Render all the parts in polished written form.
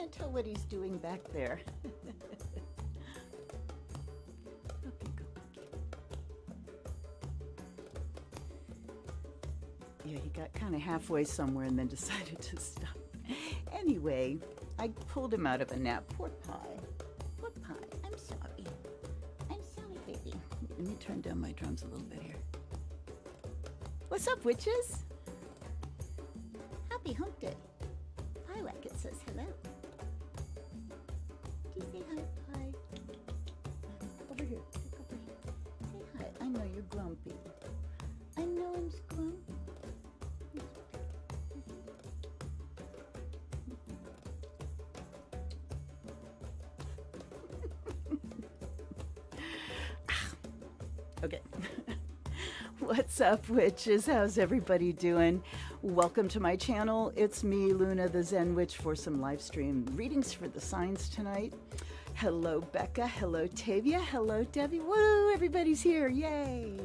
can't tell what he's doing back there. Okay, go. Yeah, he got kind of halfway somewhere and then decided to stop. Anyway, I pulled him out of a nap. Poor Pie. Poor Pie. I'm sorry. I'm sorry, baby. Let me turn down my drums a little bit here. What's up, witches? Happy hump day. Pie Wacket says hello. Do you say hi, Pie? Over here. Look over here. Say hi. I know you're grumpy. I know I'm grumpy. Okay. What's up, witches? How's everybody doing? Welcome to my channel. It's me, Luna the Zen Witch, for some live stream readings for the signs tonight. Hello, Becca. Hello, Tavia. Hello, Debbie. Woo! Everybody's here. Yay!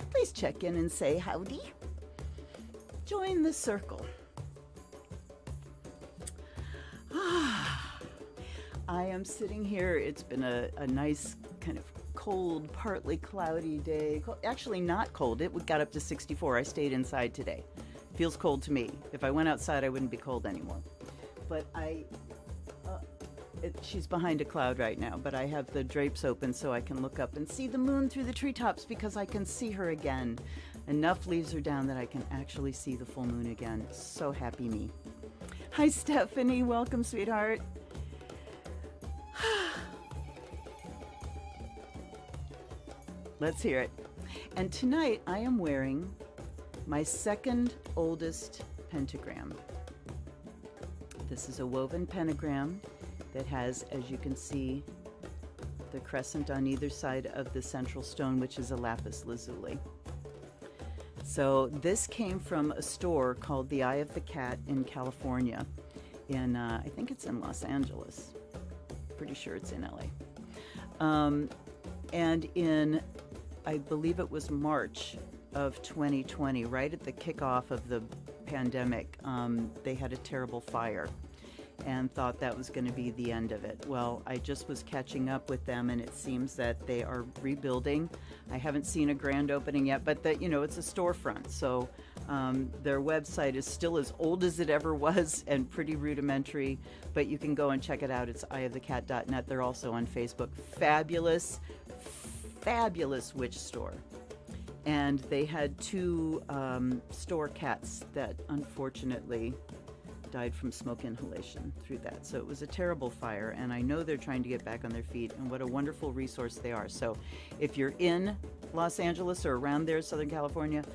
Please check in and say howdy. Join the circle. I am sitting here. It's been a nice kind of cold, partly cloudy day. Actually not cold. It got up to 64. I stayed inside today. Feels cold to me. If I went outside, I wouldn't be cold anymore. But she's behind a cloud right now, but I have the drapes open so I can look up and see the moon through the treetops because I can see her again. Enough leaves are down that I can actually see the full moon again. So happy me. Hi, Stephanie. Welcome, sweetheart. Let's hear it. And tonight I am wearing my second oldest pentagram. This is a woven pentagram that has, as you can see, the crescent on either side of the central stone, which is a lapis lazuli. So this came from a store called the Eye of the Cat in California. I think it's in Los Angeles. Pretty sure it's in LA. And in, I believe it was March of 2020, right at the kickoff of the pandemic, they had a terrible fire and thought that was going to be the end of it. Well, I just was catching up with them, and it seems that they are rebuilding. I haven't seen a grand opening yet, but that, you know, it's a storefront, so their website is still as old as it ever was and pretty rudimentary, but you can go and check it out. It's eyeofthecat.net. They're also on Facebook. Fabulous, fabulous witch store. And they had two store cats that unfortunately died from smoke inhalation through that. So it was a terrible fire, and I know they're trying to get back on their feet, and what a wonderful resource they are. So if you're in Los Angeles or around there, Southern California,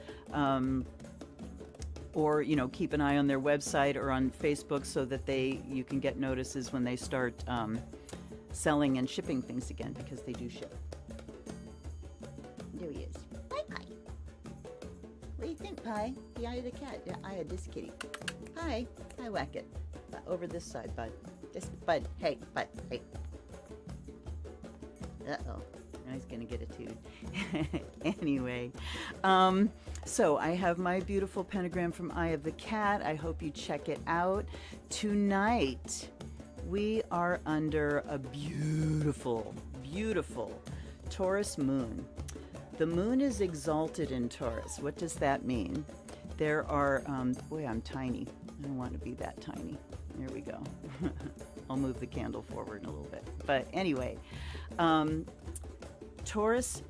or, you know, keep an eye on their website or on Facebook so that you can get notices when they start selling and shipping things again, because they do ship. There he is. Bye, Pie. What do you think, Pie? The eye of the cat. The eye of this kitty. Hi. Hi, whack it. Over this side, bud. This, bud. Hey, bud. Hey. Uh-oh. Now he's going to get a toot. Anyway. So I have my beautiful pentagram from Eye of the Cat. I hope you check it out. Tonight, we are under a beautiful, beautiful Taurus moon. The moon is exalted in Taurus. What does that mean? There are, boy, I'm tiny. I don't want to be that tiny. There we go. I'll move the candle forward in a little bit. But anyway, Taurus,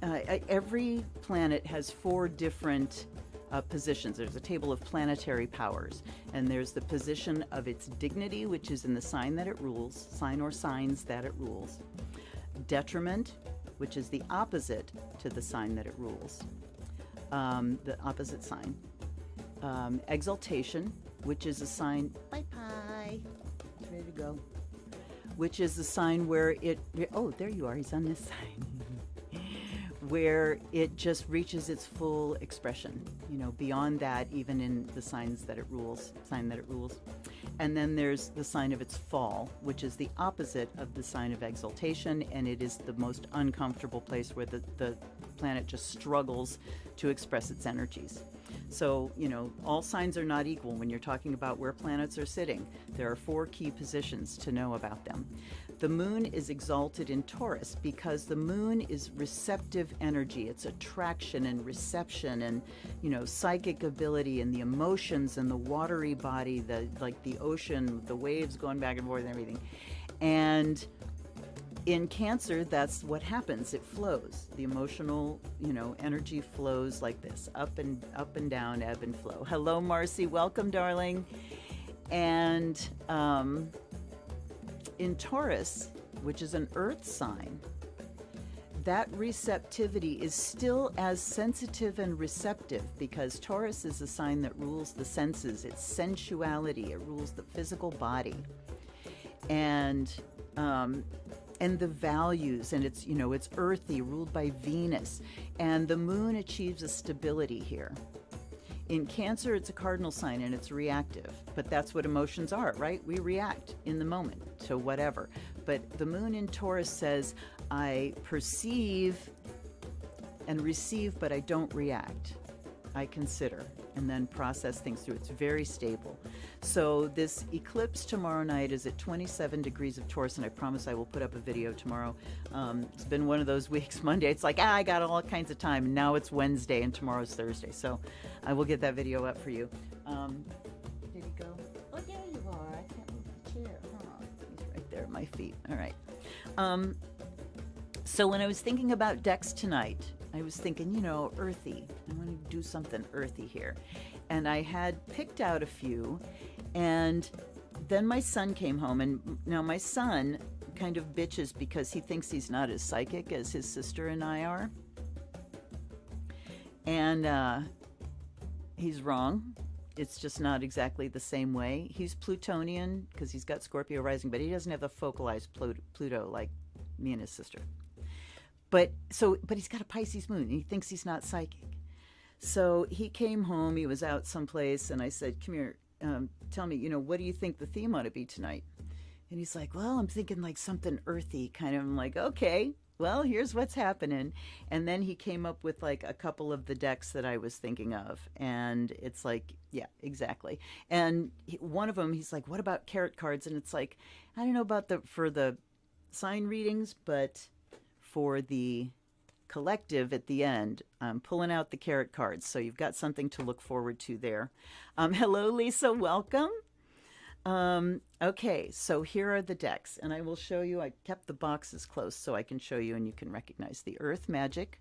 every planet has four different positions. There's a table of planetary powers, and there's the position of its dignity, which is in the sign that it rules, sign or signs that it rules. Detriment, which is the opposite to the sign that it rules, the opposite sign. Exaltation, which is a sign, bye Pie, it's ready to go, which is a sign where it, oh, there you are, he's on this side, where it just reaches its full expression, you know, beyond that, even in the signs that it rules, sign that it rules. And then there's the sign of its fall, which is the opposite of the sign of exaltation, and it is the most uncomfortable place where the planet just struggles to express its energies. So, you know, all signs are not equal when you're talking about where planets are sitting. There are 4 key positions to know about them. The moon is exalted in Taurus because the moon is receptive energy. It's attraction and reception and, you know, psychic ability and the emotions and the watery body, like the ocean, the waves going back and forth and everything. And in Cancer, that's what happens. It flows. The emotional, you know, energy flows like this, up and down, ebb and flow. Hello, Marcy. Welcome, darling. And in Taurus, which is an earth sign, that receptivity is still as sensitive and receptive because Taurus is a sign that rules the senses. It's sensuality. It rules the physical body. And the values, and it's, you know, it's earthy, ruled by Venus, and the moon achieves a stability here. In Cancer, it's a cardinal sign and it's reactive, but that's what emotions are, right? We react in the moment to whatever. But the moon in Taurus says, I perceive and receive, but I don't react. I consider and then process things through. It's very stable. So this eclipse tomorrow night is at 27 degrees of Taurus, and I promise I will put up a video tomorrow. It's been one of those weeks. Monday, it's like, I got all kinds of time. Now it's Wednesday, and tomorrow's Thursday. So I will get that video up for you. Did he go? Oh, there you are. I can't move the chair. Huh? He's right there at my feet. All right. So when I was thinking about decks tonight, I was thinking, you know, earthy. I want to do something earthy here. And I had picked out a few, and then my son came home, and now my son kind of bitches because he thinks he's not as psychic as his sister and I are. And he's wrong. It's just not exactly the same way. He's Plutonian because he's got Scorpio rising, but he doesn't have the focalized Pluto like me and his sister. But he's got a Pisces moon, and he thinks he's not psychic. So he came home, he was out someplace, and I said, come here, tell me, you know, what do you think the theme ought to be tonight? And he's like, well, I'm thinking like something earthy, kind of. I'm like, okay, well, here's what's happening. And then he came up with like a couple of the decks that I was thinking of. And it's like, yeah, exactly. And one of them, he's like, what about tarot cards? And it's like, I don't know about for the sign readings, but for the collective at the end, I'm pulling out the tarot cards, so you've got something to look forward to there. Hello, Lisa, welcome. Okay, so here are the decks, and I will show you. I kept the boxes close so I can show you and you can recognize the Earth Magic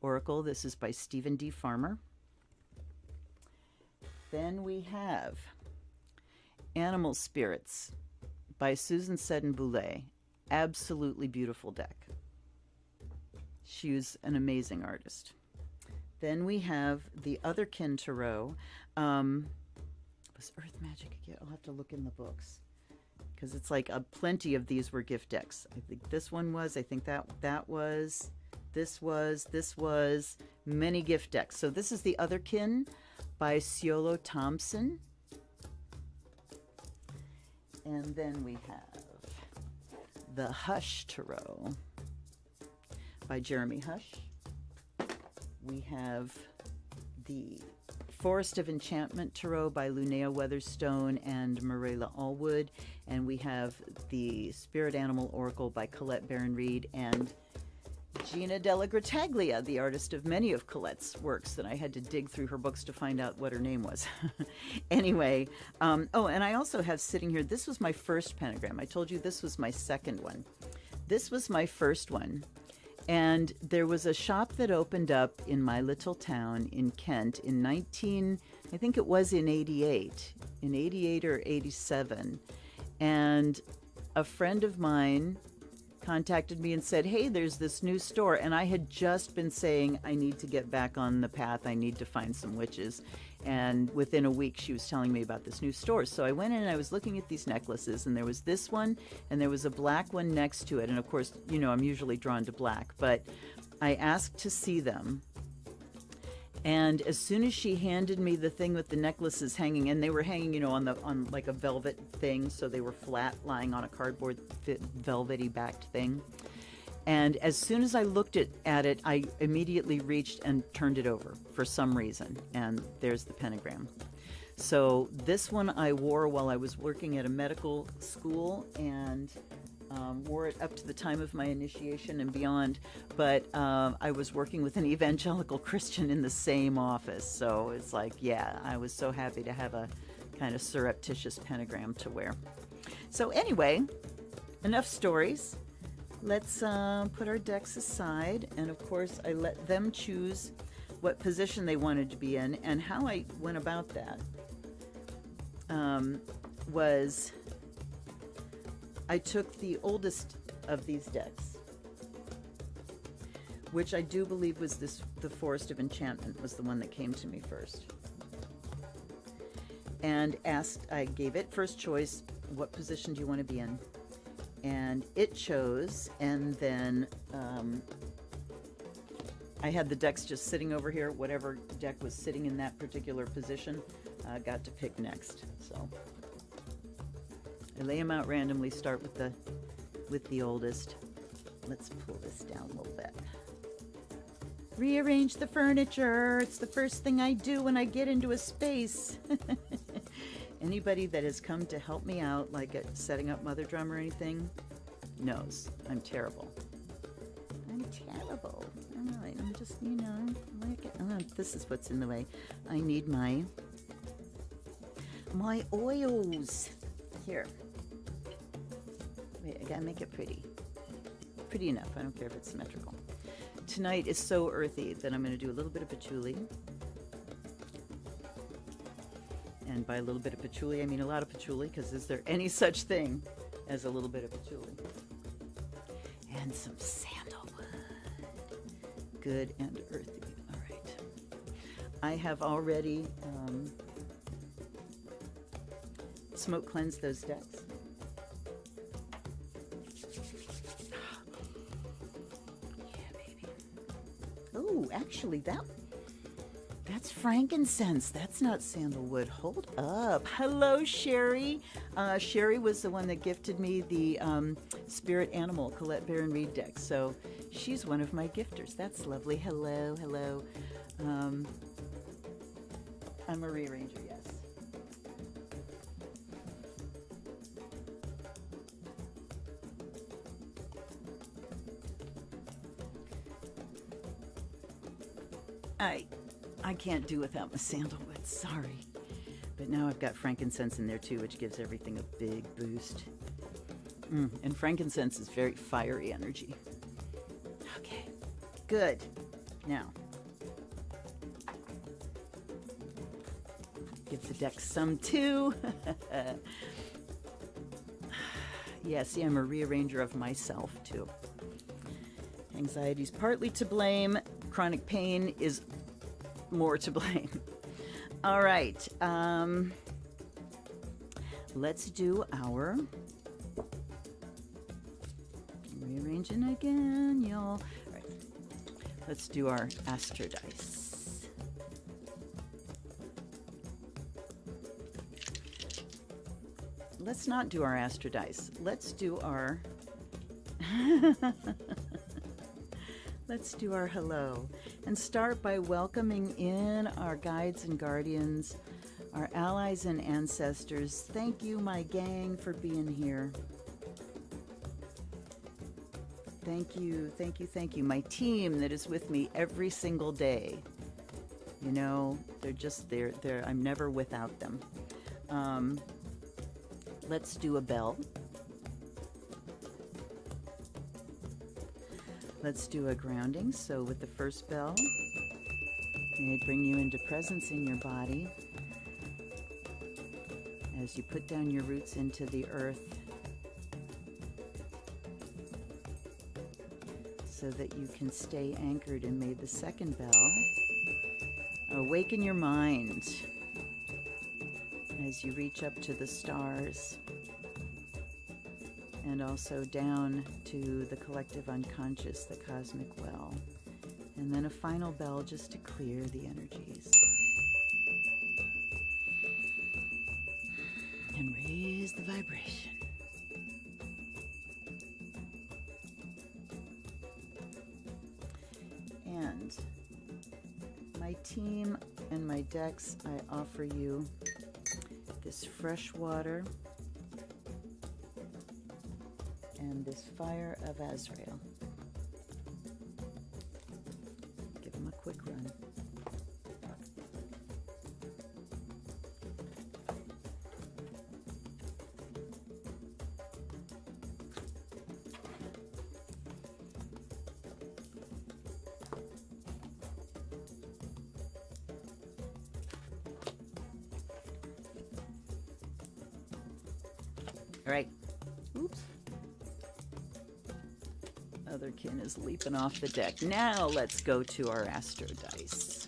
Oracle. This is by Stephen D. Farmer. Then we have Animal Spirits by Susan Seddon-Boulet. Absolutely beautiful deck. She was an amazing artist. Then we have the Otherkin Tarot. Was Earth Magic again? I'll have to look in the books because it's like plenty of these were gift decks. I think this one was. I think that was. This was. Many gift decks. So this is the Otherkin by Siolo Thompson. And then we have the Hush Tarot by Jeremy Hush. We have the Forest of Enchantment Tarot by Lunaea Weatherstone and Meraylah Allwood. And we have the Spirit Animal Oracle by Colette Baron-Reid and Jena DellaGrottaglia, the artist of many of Colette's works that I had to dig through her books to find out what her name was. Anyway, oh, and I also have sitting here, this was my first pentagram. I told you this was my second one. This was my first one. And there was a shop that opened up in my little town in Kent in I think it was in 88 or 87. And a friend of mine contacted me and said, hey, there's this new store. And I had just been saying, I need to get back on the path. I need to find some witches. And within a week, she was telling me about this new store. So I went in and I was looking at these necklaces, and there was this one, and there was a black one next to it. And of course, you know, I'm usually drawn to black, but I asked to see them. And as soon as she handed me the thing with the necklaces hanging, and they were hanging, you know, on like a velvet thing, so they were flat, lying on a cardboard velvety backed thing. And as soon as I looked at it, I immediately reached and turned it over for some reason. And there's the pentagram. So this one I wore while I was working at a medical school, and wore it up to the time of my initiation and beyond. But I was working with an evangelical Christian in the same office. So it's like, yeah, I was so happy to have a kind of surreptitious pentagram to wear. So anyway, enough stories. Let's put our decks aside. And of course, I let them choose what position they wanted to be in. And how I went about that was I took the oldest of these decks, which I do believe was the Forest of Enchantment was the one that came to me first. And I gave it first choice, what position do you want to be in? And it chose, and then I had the decks just sitting over here. Whatever deck was sitting in that particular position, got to pick next. So I lay them out randomly, start with the oldest. Let's pull this down a little bit. Rearrange the furniture. It's the first thing I do when I get into a space. Anybody that has come to help me out, like at setting up Mother Drum or anything, knows I'm terrible. I'm terrible. All right, I'm just, this is what's in the way. I need my oils. Here. Wait, I gotta make it pretty. Pretty enough. I don't care if it's symmetrical. Tonight is so earthy that I'm going to do a little bit of patchouli. And by a little bit of patchouli, I mean a lot of patchouli, because is there any such thing as a little bit of patchouli? And some sandalwood. Good and earthy. All right. I have already smoke cleansed those decks. Yeah, baby. Oh, actually, that's frankincense. That's not sandalwood. Hold up. Hello, Sherry. Sherry was the one that gifted me the Spirit Animal Colette Baron-Reid deck. So she's one of my gifters. That's lovely. Hello, hello. I'm a rearranger, yes. I can't do without my sandalwood, sorry. But now I've got frankincense in there too, which gives everything a big boost. And frankincense is very fiery energy. Okay, good. Now, give the deck some too. Yeah, see, I'm a rearranger of myself too. Anxiety's partly to blame. Chronic pain is more to blame. All right. Let's do our rearranging again, y'all. All right. Let's do our Astrodice. Let's not do our Astrodice. Let's do our let's do our hello, and start by welcoming in our guides and guardians, our allies and ancestors. Thank you, my gang, for being here. Thank you, thank you, thank you. My team that is with me every single day. You know, they're just there. I'm never without them. Let's do a bell. Let's do a grounding. So with the first bell, may it bring you into presence in your body as you put down your roots into the earth so that you can stay anchored. And may the second bell awaken your mind as you reach up to the stars and also down to the collective unconscious, the cosmic well. And then a final bell just to clear the energies and raise the vibration. team and my decks, I offer you this fresh water and this fire of Azrael. Give them a quick run. All right. Oops. Otherkin is leaping off the deck. Now let's go to our Astrodice.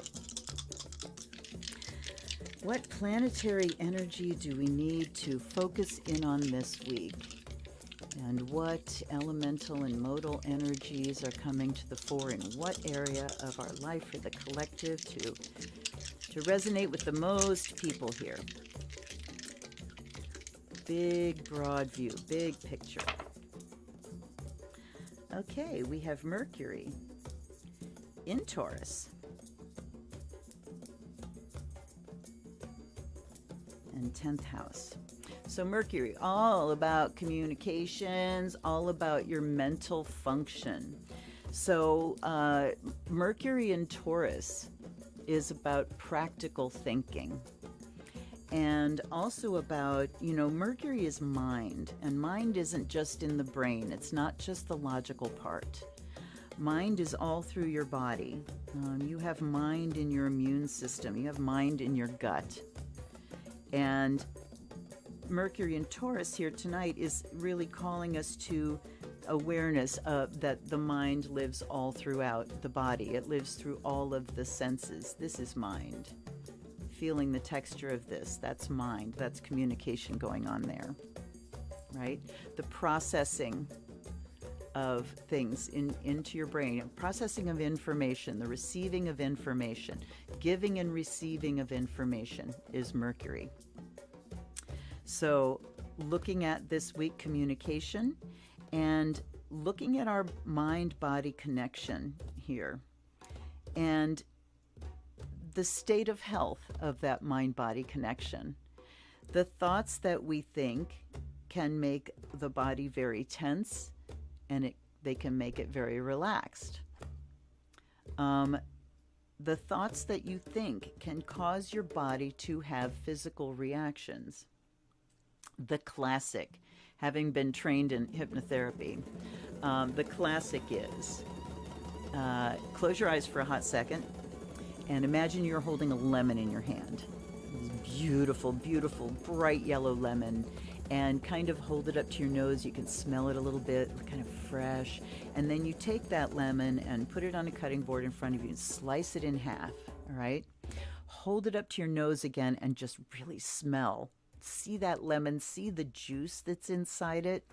What planetary energy do we need to focus in on this week? And what elemental and modal energies are coming to the fore in what area of our life for the collective to resonate with the most people here? Big, broad view, big picture. Okay, we have Mercury in Taurus. And 10th house. So Mercury, all about communications, all about your mental function. So Mercury in Taurus is about practical thinking. And also about, you know, Mercury is mind, and mind isn't just in the brain. It's not just the logical part. Mind is all through your body. You have mind in your immune system. You have mind in your gut. And Mercury in Taurus here tonight is really calling us to awareness that the mind lives all throughout the body. It lives through all of the senses. This is mind. Feeling the texture of this, that's mind, that's communication going on there, right? The processing of things into your brain, processing of information, the receiving of information, giving and receiving of information is Mercury. So looking at this week communication and looking at our mind-body connection here and the state of health of that mind-body connection. The thoughts that we think can make the body very tense, and they can make it very relaxed. The thoughts that you think can cause your body to have physical reactions. The classic, having been trained in hypnotherapy, the classic is close your eyes for a hot second, and imagine you're holding a lemon in your hand. Beautiful, beautiful, bright yellow lemon. And kind of hold it up to your nose. You can smell it a little bit, kind of fresh. And then you take that lemon and put it on a cutting board in front of you and slice it in half, all right? Hold it up to your nose again and just really smell. See that lemon, see the juice that's inside it.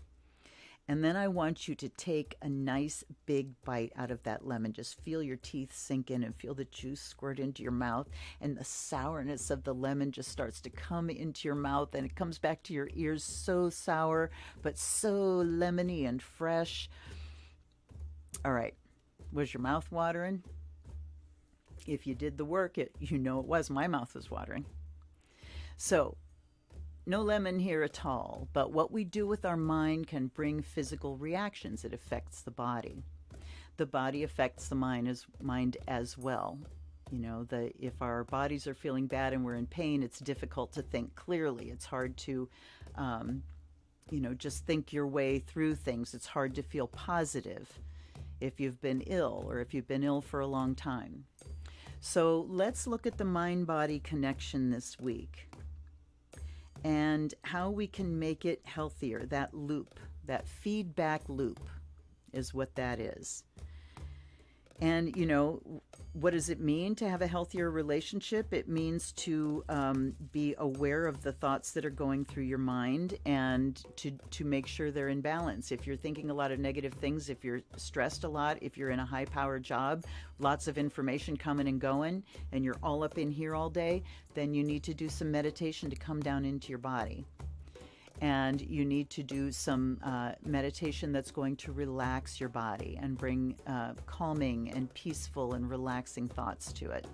And then I want you to take a nice big bite out of that lemon. Just feel your teeth sink in and feel the juice squirt into your mouth. And the sourness of the lemon just starts to come into your mouth. And it comes back to your ears so sour, but so lemony and fresh. All right. Was your mouth watering? If you did the work, you know it was. My mouth was watering. So, no lemon here at all, but what we do with our mind can bring physical reactions. It affects the body. The body affects the mind as well. You know, if our bodies are feeling bad and we're in pain, it's difficult to think clearly. It's hard to, just think your way through things. It's hard to feel positive if you've been ill or if you've been ill for a long time. So let's look at the mind-body connection this week and how we can make it healthier. That loop, that feedback loop is what that is. And, you know, what does it mean to have a healthier relationship? It means to be aware of the thoughts that are going through your mind and to make sure they're in balance. If you're thinking a lot of negative things, if you're stressed a lot, if you're in a high-powered job, lots of information coming and going, and you're all up in here all day, then you need to do some meditation to come down into your body. And you need to do some meditation that's going to relax your body and bring calming and peaceful and relaxing thoughts to it.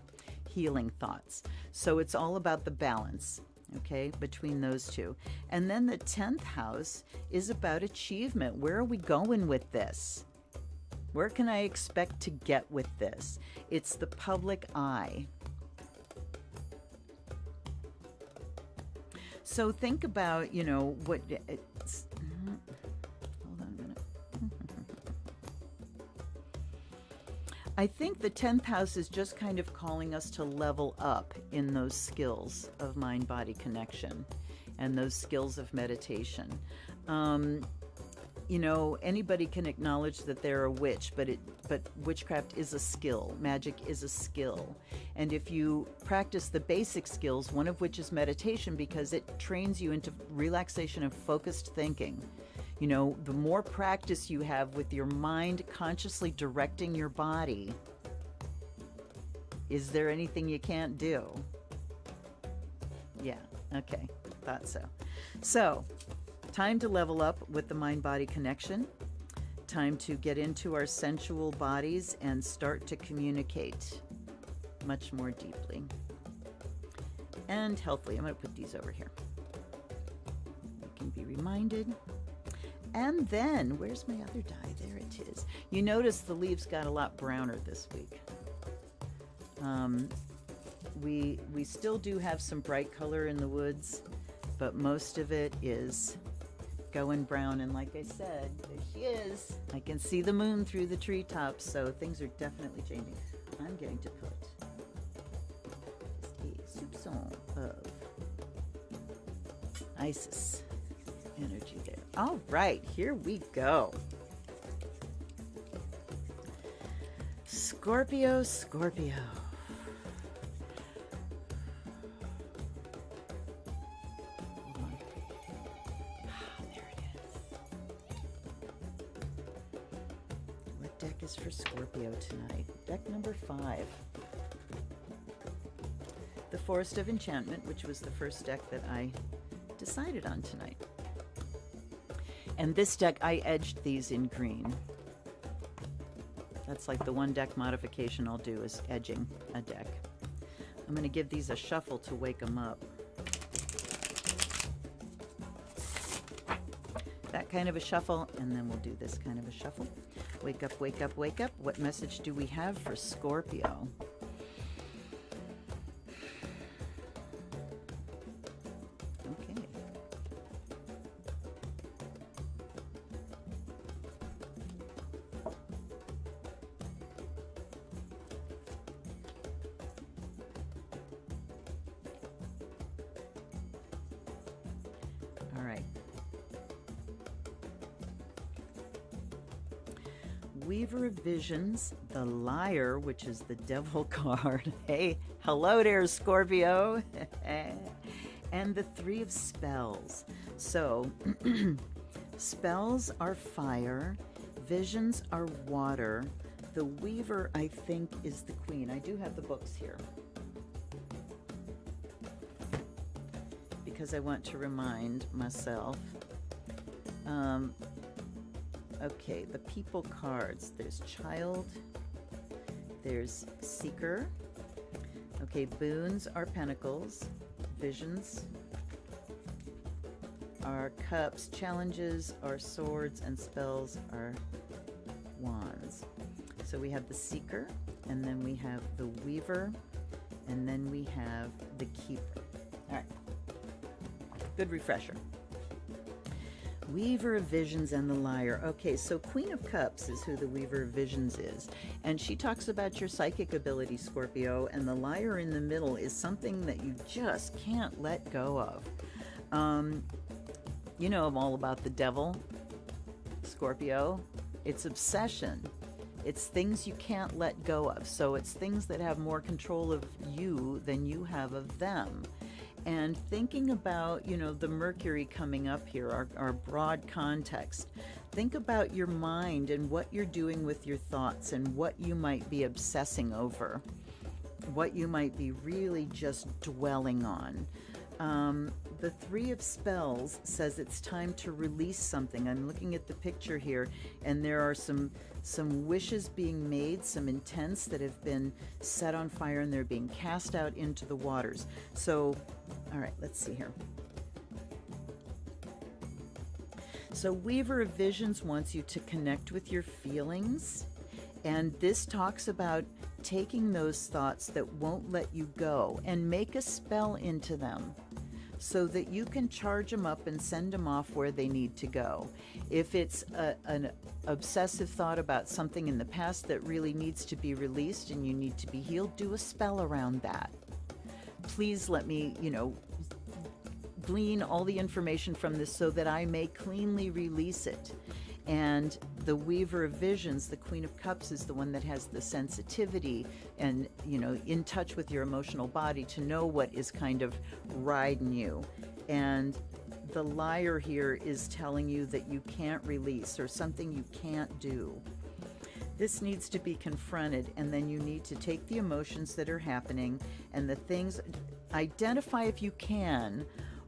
healing thoughts. So it's all about the balance, okay, between those two. And then the 10th house is about achievement. Where are we going with this? Where can I expect to get with this? It's the public eye. So think about, you know, what it's, hold on a minute. I think the 10th house is just kind of calling us to level up in those skills of mind-body connection and those skills of meditation. You know, anybody can acknowledge that they're a witch, but witchcraft is a skill. Magic is a skill. And if you practice the basic skills, one of which is meditation, because it trains you into relaxation and focused thinking. You know, the more practice you have with your mind consciously directing your body, is there anything you can't do? Yeah, okay, thought so. So, time to level up with the mind-body connection. Time to get into our sensual bodies and start to communicate much more deeply and healthily. I'm going to put these over here. You can be reminded. And then, where's my other die? There it is. You notice the leaves got a lot browner this week. We still do have some bright color in the woods, but most of it is going brown. And like I said, there she is. I can see the moon through the treetops, so things are definitely changing. I'm going to put a soupçon of Isis energy there. All right, here we go. Scorpio, Scorpio. Hold on. There it is. What deck is for Scorpio tonight? Deck number 5. The Forest of Enchantment, which was the first deck that I decided on tonight. And this deck, I edged these in green. That's like the one deck modification I'll do is edging a deck. I'm going to give these a shuffle to wake them up. That kind of a shuffle, and then we'll do this kind of a shuffle. Wake up, wake up, wake up. What message do we have for Scorpio? Weaver of Visions, the Liar, which is the Devil card. Hey, hello there, Scorpio. And the Three of Spells. So, spells are fire, visions are water. The Weaver, I think, is the Queen. I do have the books here, because I want to remind myself. Okay, the People cards. There's Child. There's Seeker. Okay, boons are pentacles. Visions are cups. Challenges are swords. And spells are wands. So we have the Seeker, and then we have the Weaver, and then we have the Keeper. All right. Good refresher. Weaver of Visions and the Liar. Okay, so Queen of Cups is who the Weaver of Visions is. And she talks about your psychic ability, Scorpio, and the Liar in the middle is something that you just can't let go of. You know, I'm all about the devil, Scorpio. It's obsession. It's things you can't let go of. So it's things that have more control of you than you have of them. And thinking about, you know, the Mercury coming up here, our broad context, think about your mind and what you're doing with your thoughts and what you might be obsessing over, what you might be really just dwelling on. The Three of Spells says it's time to release something. I'm looking at the picture here, and there are some wishes being made, some intents that have been set on fire, and they're being cast out into the waters. So, all right, let's see here. So Weaver of Visions wants you to connect with your feelings, and this talks about taking those thoughts that won't let you go and make a spell into them, so that you can charge them up and send them off where they need to go. If it's an obsessive thought about something in the past that really needs to be released and you need to be healed, do a spell around that. Please let me, glean all the information from this so that I may cleanly release it. And the Weaver of Visions, the Queen of Cups, is the one that has the sensitivity and, in touch with your emotional body to know what is kind of riding you. And the Liar here is telling you that you can't release, or something you can't do. This needs to be confronted, and then you need to take the emotions that are happening and the things, identify if you can,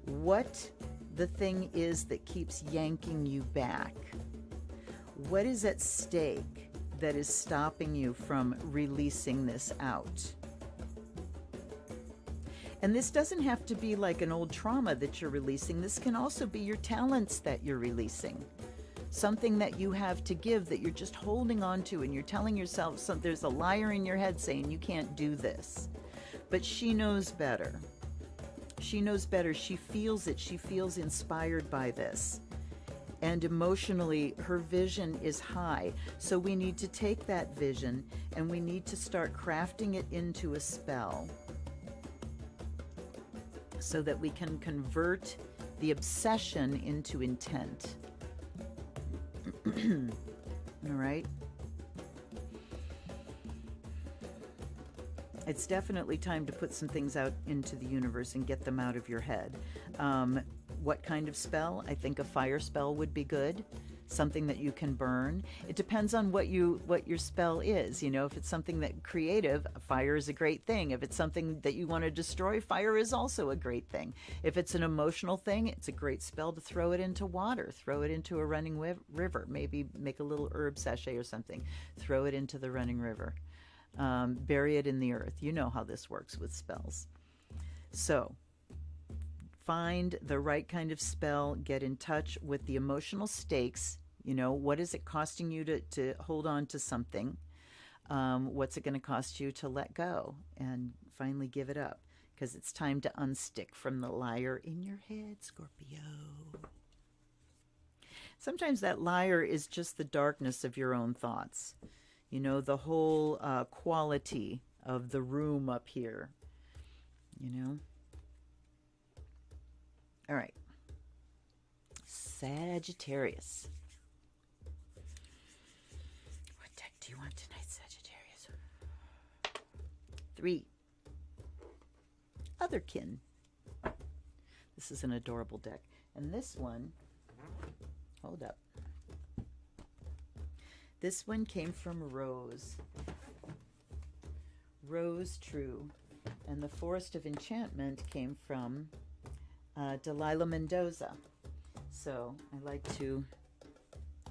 what the thing is that keeps yanking you back. What is at stake that is stopping you from releasing this out? And this doesn't have to be like an old trauma that you're releasing. This can also be your talents that you're releasing. Something that you have to give that you're just holding on to, and you're telling yourself there's a liar in your head saying you can't do this. But she knows better. She knows better. She feels it. She feels inspired by this. And emotionally, her vision is high. So we need to take that vision and we need to start crafting it into a spell so that we can convert the obsession into intent. All right? It's definitely time to put some things out into the universe and get them out of your head. What kind of spell? I think a fire spell would be good. Something that you can burn. It depends on what your spell is. If it's something that creative, fire is a great thing. If it's something that you want to destroy, fire is also a great thing. If it's an emotional thing, it's a great spell to throw it into water, throw it into a running river, maybe make a little herb sachet or something, throw it into the running river. Bury it in the earth. You know how this works with spells. So find the right kind of spell, get in touch with the emotional stakes. What is it costing you to hold on to something? What's it going to cost you to let go and finally give it up? Because it's time to unstick from the liar in your head, Scorpio. Sometimes that liar is just the darkness of your own thoughts. The whole quality of the room up here, All right. Sagittarius. What deck do you want tonight, Sagittarius? 3. Otherkin. This is an adorable deck. And this one, hold up. This one came from Rose. Rose True. And the Forest of Enchantment came from Delilah Mendoza. So I like to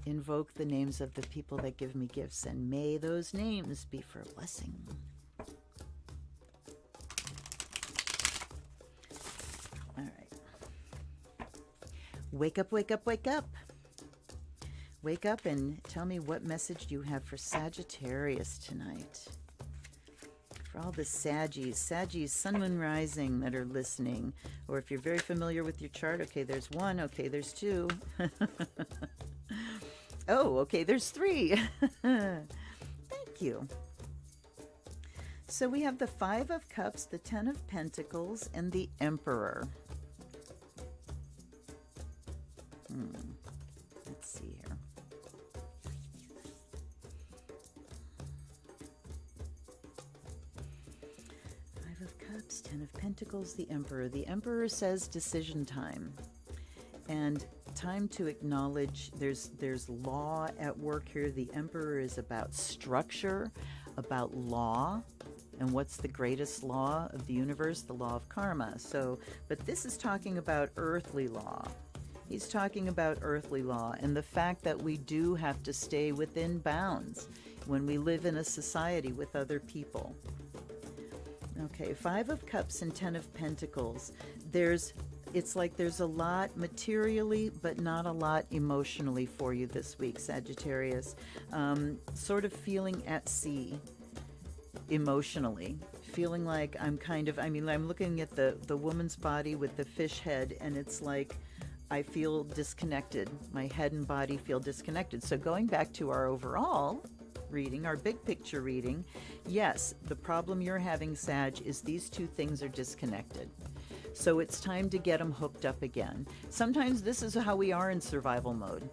invoke the names of the people that give me gifts, and may those names be for a blessing. All right. Wake up, wake up, wake up. Wake up and tell me what message you have for Sagittarius tonight. For all the Saggies, Sun, Moon, Rising that are listening. Or if you're very familiar with your chart, okay, there's 1, okay, there's 2. Oh, okay, there's 3. Thank you. So we have the 5 of Cups, the 10 of Pentacles, and the Emperor. Let's see here. Cups, 10 of Pentacles, the Emperor. The Emperor says decision time, and time to acknowledge there's law at work here. The Emperor is about structure, about law, And what's the greatest law of the universe? The law of karma. So, but this is talking about earthly law. He's talking about earthly law and the fact that we do have to stay within bounds when we live in a society with other people. Okay, 5 of Cups and 10 of Pentacles. It's like there's a lot materially, but not a lot emotionally for you this week, Sagittarius. Sort of feeling at sea emotionally. Feeling like I'm I'm looking at the woman's body with the fish head, and it's like I feel disconnected. My head and body feel disconnected. So going back to our overall reading, our big picture reading, yes, the problem you're having, Sag, is these two things are disconnected. So it's time to get them hooked up again. Sometimes this is how we are in survival mode.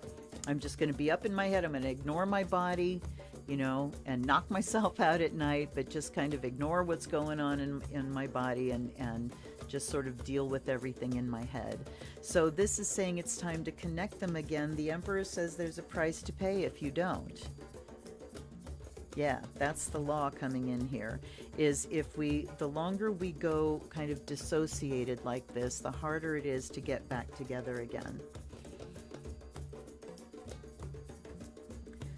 I'm just going to be up in my head. I'm going to ignore my body, you know, and knock myself out at night, but just kind of ignore what's going on in my body and just sort of deal with everything in my head. So this is saying it's time to connect them again. The Emperor says there's a price to pay if you don't. Yeah, that's the law coming in here, is the longer we go kind of dissociated like this, the harder it is to get back together again.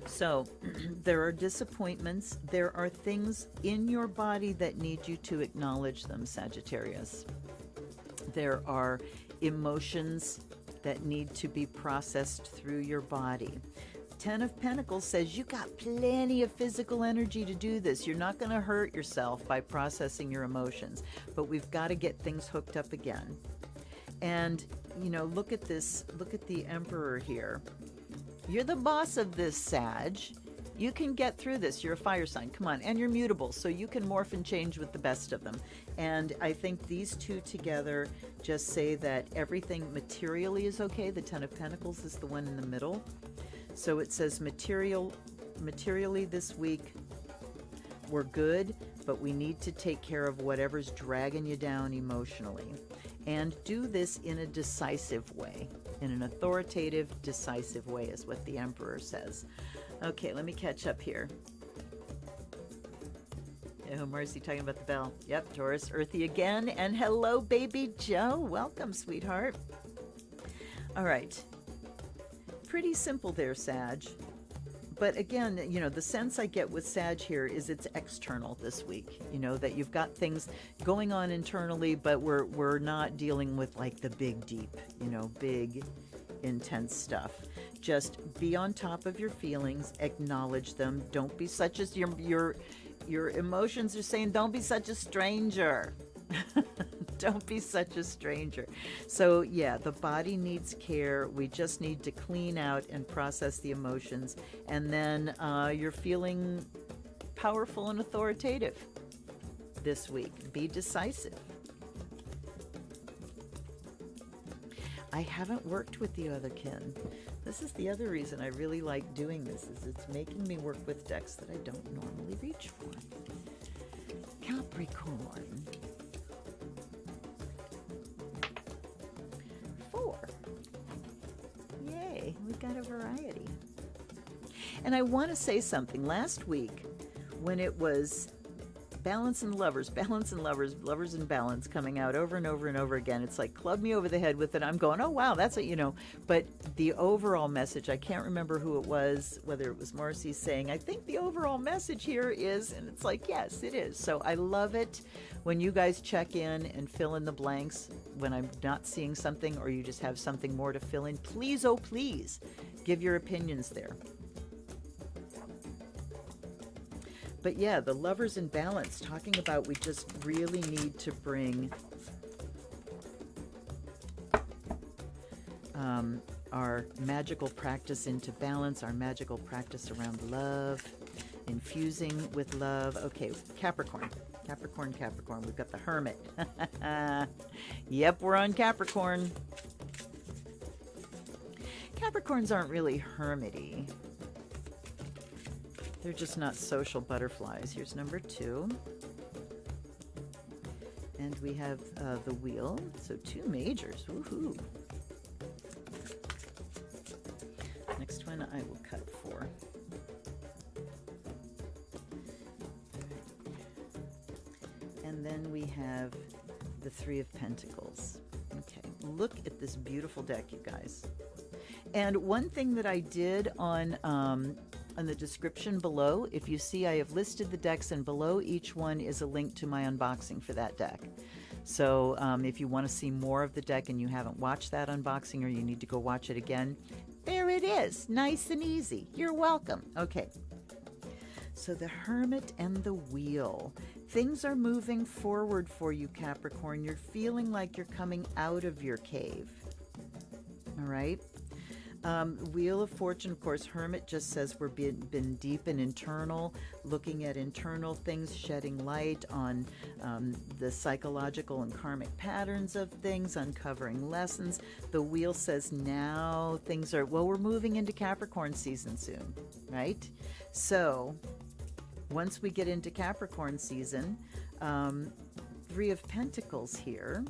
So there are disappointments. There are things in your body that need you to acknowledge them, Sagittarius. There are emotions that need to be processed through your body. 10 of Pentacles says you got plenty of physical energy to do this. You're not going to hurt yourself by processing your emotions, but we've got to get things hooked up again. And, you know, look at this. Look at the Emperor here. You're the boss of this, Sag. You can get through this. You're a fire sign. Come on. And you're mutable, so you can morph and change with the best of them. And I think these two together just say that everything materially is okay. The 10 of Pentacles is the one in the middle. So it says materially this week, we're good, but we need to take care of whatever's dragging you down emotionally. And do this in a decisive way. In an authoritative, decisive way is what the Emperor says. Okay, let me catch up here. Oh, Mercy talking about the bell. Yep, Taurus, earthy again. And hello, baby Joe. Welcome, sweetheart. All right. Pretty simple there, Sag. But again, you know, the sense I get with Sag here is it's external this week. You know, that you've got things going on internally, but we're not dealing with like the big deep, you know, big intense stuff. Just be on top of your feelings, acknowledge them. Don't be such as your emotions are saying, don't be such a stranger. Don't be such a stranger. So yeah, the body needs care. We just need to clean out and process the emotions. And then you're feeling powerful and authoritative this week. Be decisive. I haven't worked with the Otherkin. This is the other reason I really like doing this, is it's making me work with decks that I don't normally reach for. Capricorn. 4. Yay, we got a variety. And I want to say something. Last week, when it was balance and lovers, lovers and balance coming out over and over and over again, it's like club me over the head with it. I'm going, oh wow, that's what, you know. But the overall message, I can't remember who it was, whether it was Marcy saying, I think the overall message here is, and it's like, yes, it is. So I love it when you guys check in and fill in the blanks when I'm not seeing something, or you just have something more to fill in. Please, oh please, give your opinions there. But yeah, the lovers in balance, talking about we just really need to bring our magical practice into balance, our magical practice around love, infusing with love. Okay, Capricorn. We've got the Hermit. Yep, we're on Capricorn. Capricorns aren't really hermity. They're just not social butterflies. Here's number 2. And we have the wheel. So 2 majors. Woohoo. Next one I will cut for. then we have the Three of Pentacles. Okay, look at this beautiful deck, you guys. And one thing that I did on the description below, if you see, I have listed the decks, and below each one is a link to my unboxing for that deck. So if you want to see more of the deck and you haven't watched that unboxing, or you need to go watch it again, there it is, nice and easy. You're welcome. Okay. So the Hermit and the Wheel. Things are moving forward for you, Capricorn. You're feeling like you're coming out of your cave. All right. Wheel of Fortune, of course, Hermit just says we're been deep and internal, looking at internal things, shedding light on the psychological and karmic patterns of things, uncovering lessons. The Wheel says now things are, well, we're moving into Capricorn season soon, right? So once we get into Capricorn season, Three of Pentacles here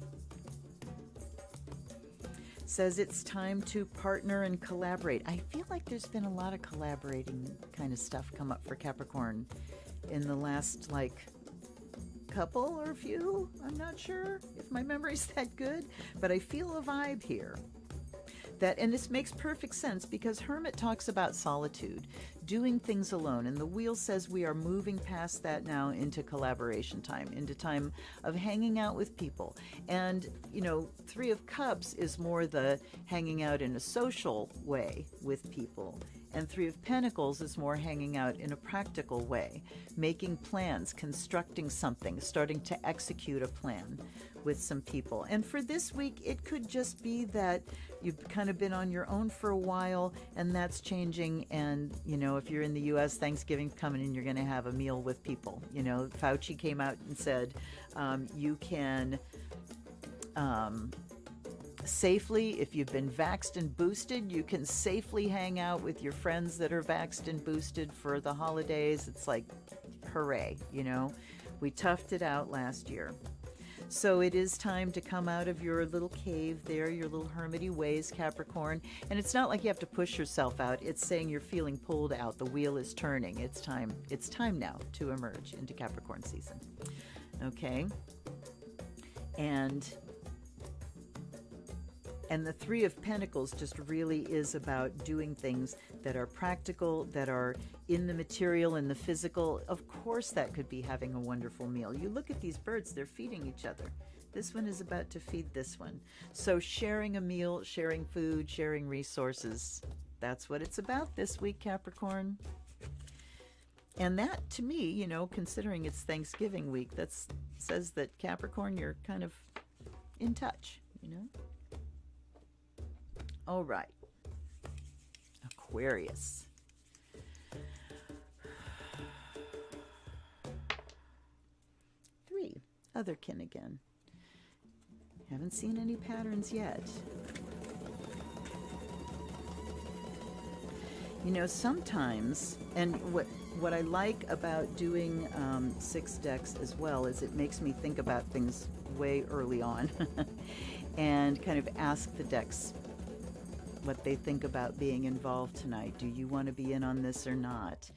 says it's time to partner and collaborate. I feel like there's been a lot of collaborating kind of stuff come up for Capricorn in the last, like, couple or few. I'm not sure if my memory's that good, but I feel a vibe here. That, and this makes perfect sense because Hermit talks about solitude, doing things alone, and the Wheel says we are moving past that now into collaboration time, into time of hanging out with people. And, you know, Three of Cups is more the hanging out in a social way with people, and Three of Pentacles is more hanging out in a practical way, making plans, constructing something, starting to execute a plan with some people. And for this week, it could just be that you've kind of been on your own for a while, and that's changing. And, you know, if you're in the U.S., Thanksgiving's coming and you're going to have a meal with people. You know, Fauci came out and said you can safely, if you've been vaxxed and boosted, you can safely hang out with your friends that are vaxxed and boosted for the holidays. It's like, hooray, you know. We toughed it out last year. So it is time to come out of your little cave there, your little hermity ways, Capricorn. And it's not like you have to push yourself out. It's saying you're feeling pulled out. The wheel is turning. It's time now to emerge into Capricorn season. Okay. And the Three of Pentacles just really is about doing things that are practical, that are in the material and the physical. Of course, that could be having a wonderful meal. You look at these birds, they're feeding each other. This one is about to feed this one. So sharing a meal, sharing food, sharing resources, that's what it's about this week, Capricorn. And that, to me, you know, considering it's Thanksgiving week, that says that Capricorn, you're kind of in touch, you know? All right, Aquarius. Three, Otherkin again. Haven't seen any patterns yet. You know, sometimes, and what I like about doing 6 decks as well is it makes me think about things way early on and kind of ask the decks what they think about being involved tonight. Do you want to be in on this or not?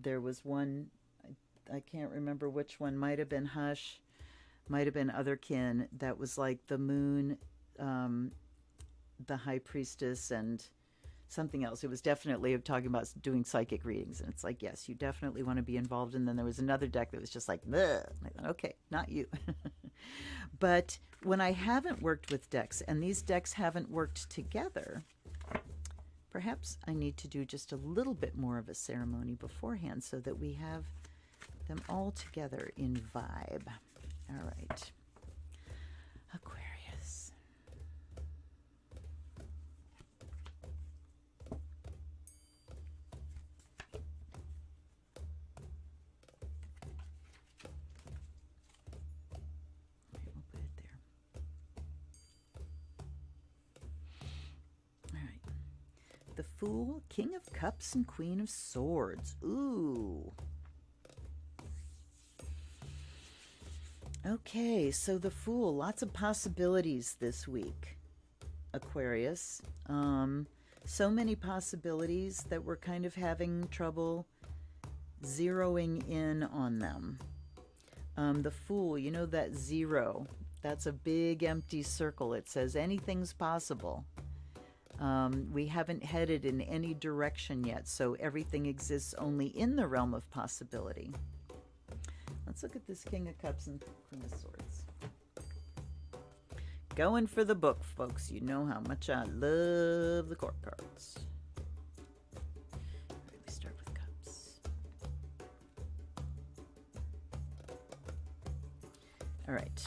There was one, I can't remember which one, might have been Hush, might have been Otherkin, that was like the moon, the high priestess, and something else. It was definitely talking about doing psychic readings, and it's like, yes, you definitely want to be involved. And then there was another deck that was just like, bleh. I thought, okay, not you. But when I haven't worked with decks and these decks haven't worked together, perhaps I need to do just a little bit more of a ceremony beforehand so that we have them all together in vibe. All right. Aquarius. The Fool, King of Cups, and Queen of Swords. Ooh. Okay, so the Fool, lots of possibilities this week, Aquarius. So many possibilities that we're kind of having trouble zeroing in on them. The Fool, you know, that 0, that's a big empty circle. It says anything's possible. We haven't headed in any direction yet, so everything exists only in the realm of possibility. Let's look at this King of Cups and Queen of Swords. Going for the book, folks. You know how much I love the court cards. All right, we start with Cups. All right.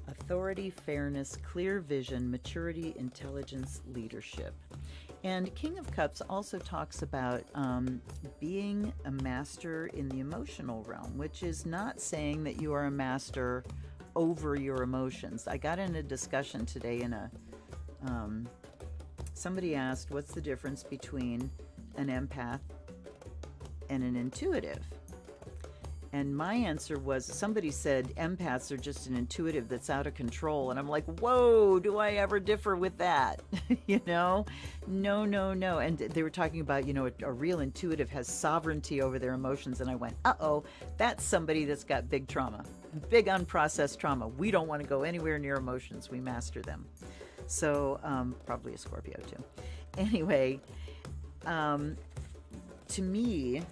Authority, fairness, clear vision, maturity, intelligence, leadership. And King of Cups also talks about being a master in the emotional realm, which is not saying that you are a master over your emotions. I got in a discussion today in a, somebody asked, what's the difference between an empath and an intuitive? And my answer was, somebody said empaths are just an intuitive that's out of control. And I'm like, whoa, do I ever differ with that? You know? No, no, no. And they were talking about, you know, a real intuitive has sovereignty over their emotions. And I went, uh-oh, that's somebody that's got big trauma, big unprocessed trauma. We don't want to go anywhere near emotions. We master them. So probably a Scorpio too. Anyway, to me,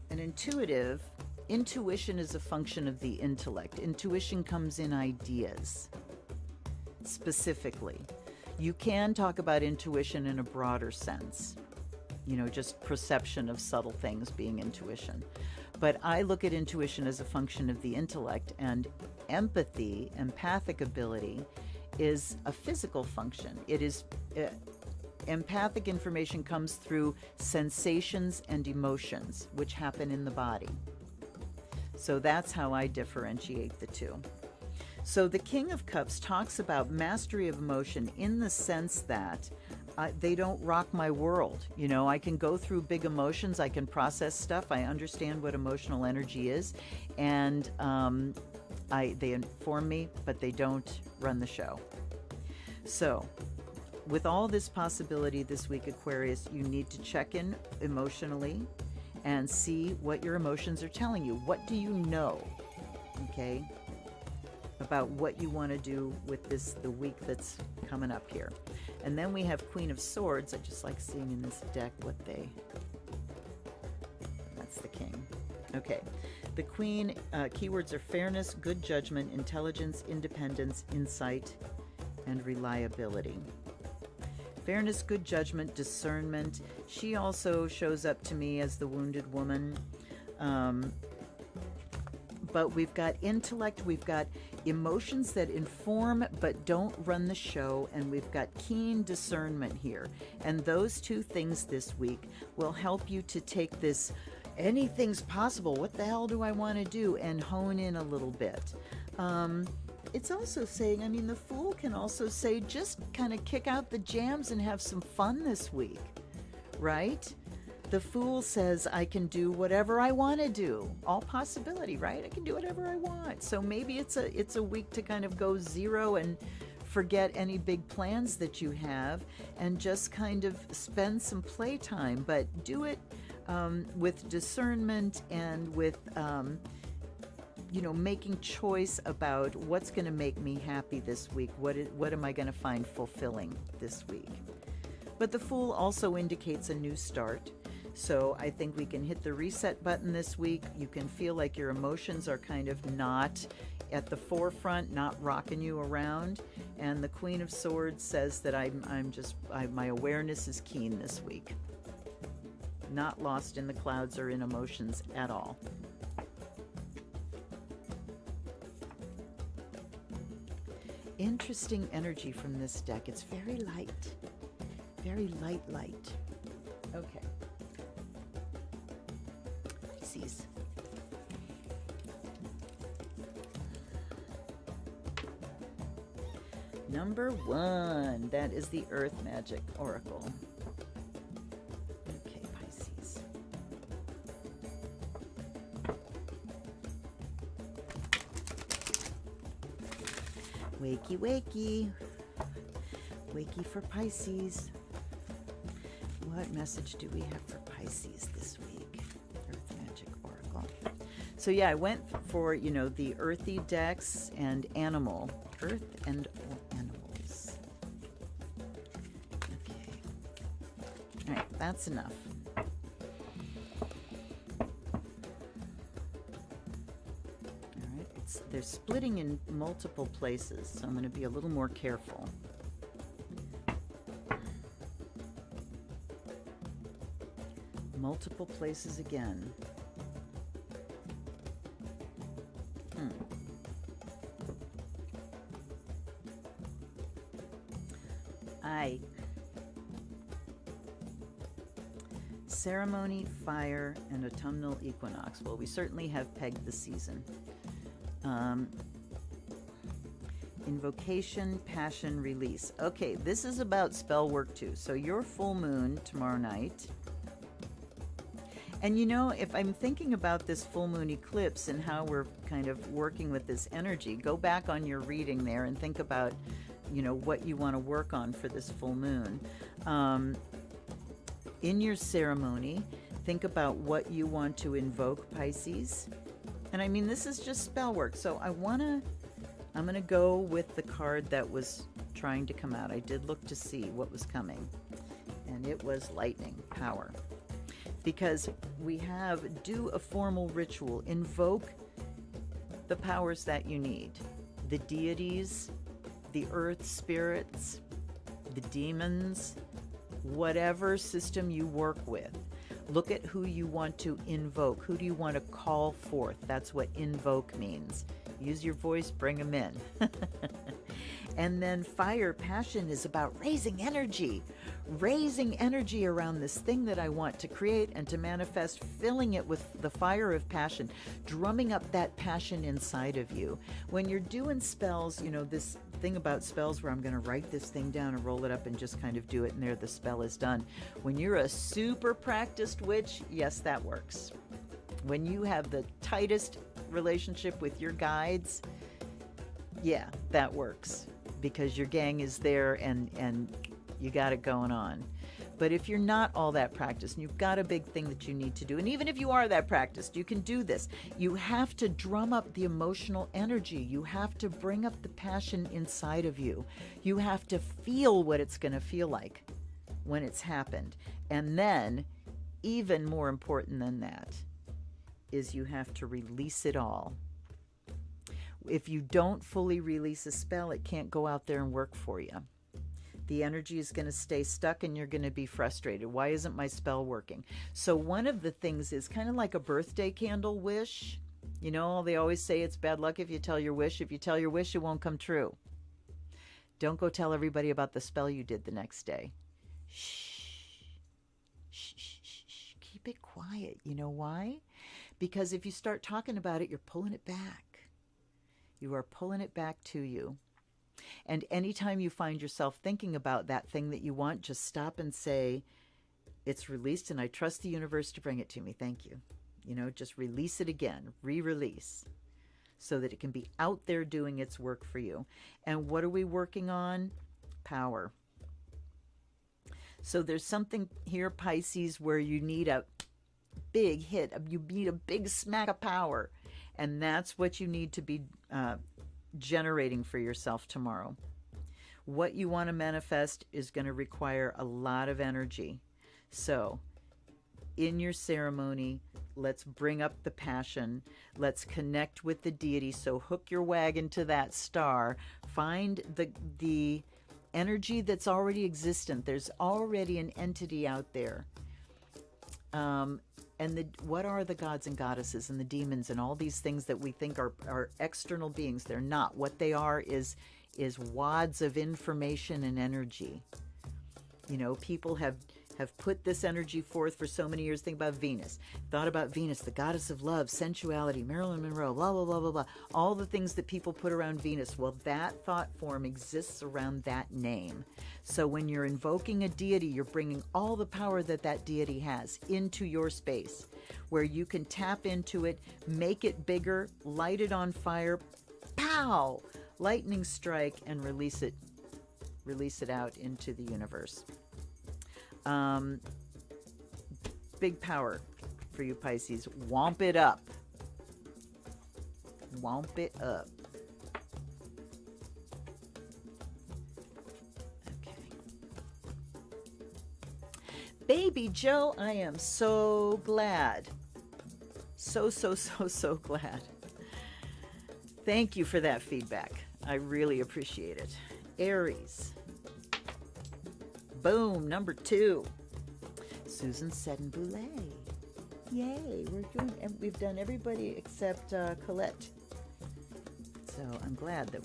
an intuitive, intuition is a function of the intellect. Intuition comes in ideas, specifically. You can talk about intuition in a broader sense, you know, just perception of subtle things being intuition. But I look at intuition as a function of the intellect, and empathy, empathic ability, is a physical function. It is empathic information comes through sensations and emotions, which happen in the body. So that's how I differentiate the two. So the King of Cups talks about mastery of emotion in the sense that they don't rock my world. You know, I can go through big emotions, I can process stuff, I understand what emotional energy is, and they inform me, but they don't run the show. So with all this possibility this week, Aquarius, you need to check in emotionally and see what your emotions are telling you. What do you know, okay, about what you want to do with the week that's coming up here. And then we have Queen of Swords. I just like seeing in this deck what that's the King. Okay, the Queen, keywords are fairness, good judgment, intelligence, independence, insight, and reliability. Fairness, good judgment, discernment. She also shows up to me as the wounded woman. But we've got intellect, we've got emotions that inform but don't run the show, and we've got keen discernment here. And those two things this week will help you to take this anything's possible, what the hell do I want to do, and hone in a little bit. It's also saying, I mean, the Fool can also say, just kind of kick out the jams and have some fun this week, right? The Fool says, I can do whatever I want to do. All possibility, right? I can do whatever I want. So maybe it's a week to kind of go zero and forget any big plans that you have and just kind of spend some playtime, but do it with discernment and with you know, making choice about what's going to make me happy this week. What am I going to find fulfilling this week? But the Fool also indicates a new start. So I think we can hit the reset button this week. You can feel like your emotions are kind of not at the forefront, not rocking you around. And the Queen of Swords says that my awareness is keen this week. Not lost in the clouds or in emotions at all. Interesting energy from this deck. It's very light. Very light. Okay. Pisces. Number 1. That is the Earth Magic Oracle. Okay, Pisces. Wakey, wakey. Wakey for Pisces. What message do we have for Pisces this week? Earth Magic Oracle. So yeah, I went for, you know, the earthy decks and animal. Earth and animals. Okay. All right, that's enough. They're splitting in multiple places, so I'm going to be a little more careful. Multiple places again. Ceremony, fire, and autumnal equinox. Well, we certainly have pegged the season. Invocation, passion, release. Okay, this is about spell work too. So your full moon tomorrow night. And you know, if I'm thinking about this full moon eclipse and how we're kind of working with this energy, go back on your reading there and think about, you know, what you want to work on for this full moon. In your ceremony, think about what you want to invoke, Pisces. And I mean, this is just spell work. So I'm going to go with the card that was trying to come out. I did look to see what was coming. And it was lightning, power. Because we have do a formal ritual. Invoke the powers that you need. The deities, the earth spirits, the demons, whatever system you work with. Look at who you want to invoke. Who do you want to call forth? That's what invoke means. Use your voice, bring them in. And then fire, passion is about raising energy around this thing that I want to create and to manifest, filling it with the fire of passion, drumming up that passion inside of you. When you're doing spells, you know, this thing about spells where I'm going to write this thing down and roll it up and just kind of do it, and there the spell is done. When you're a super practiced witch, yes, that works. When you have the tightest relationship with your guides, yeah, that works, because your gang is there and you got it going on. But if you're not all that practiced and you've got a big thing that you need to do, and even if you are that practiced, you can do this. You have to drum up the emotional energy. You have to bring up the passion inside of you. You have to feel what it's going to feel like when it's happened. And then, even more important than that, is you have to release it all. If you don't fully release a spell, it can't go out there and work for you. The energy is going to stay stuck and you're going to be frustrated. Why isn't my spell working? So one of the things is kind of like a birthday candle wish. You know, they always say it's bad luck if you tell your wish. If you tell your wish, it won't come true. Don't go tell everybody about the spell you did the next day. Shh. Shh, shh, shh, shh. Keep it quiet. You know why? Because if you start talking about it, you're pulling it back. You are pulling it back to you. And anytime you find yourself thinking about that thing that you want, just stop and say, it's released and I trust the universe to bring it to me. Thank you. You know, just release it again, re-release, so that it can be out there doing its work for you. And what are we working on? Power. So there's something here, Pisces, where you need a big hit. You need a big smack of power. And that's what you need to be generating for yourself tomorrow. What you want to manifest is going to require a lot of energy. So in your ceremony, let's bring up the passion. Let's connect with the deity. So hook your wagon to that star. Find the energy that's already existent. There's already an entity out there. And what are the gods and goddesses and the demons and all these things that we think are external beings? They're not. What they are is wads of information and energy. You know, people have put this energy forth for so many years. Think about Venus. Thought about Venus, the goddess of love, sensuality, Marilyn Monroe, blah, blah, blah, blah, blah. All the things that people put around Venus. Well, that thought form exists around that name. So when you're invoking a deity, you're bringing all the power that that deity has into your space, where you can tap into it, make it bigger, light it on fire, pow, lightning strike, and release it out into the universe. Big power for you, Pisces. Womp it up. Womp it up. Okay. Baby Joe, I am so glad. So glad. Thank you for that feedback. I really appreciate it. Aries. Boom, number 2. Susan Seddon-Boulet. Yay, we've done everybody except Colette. So I'm glad that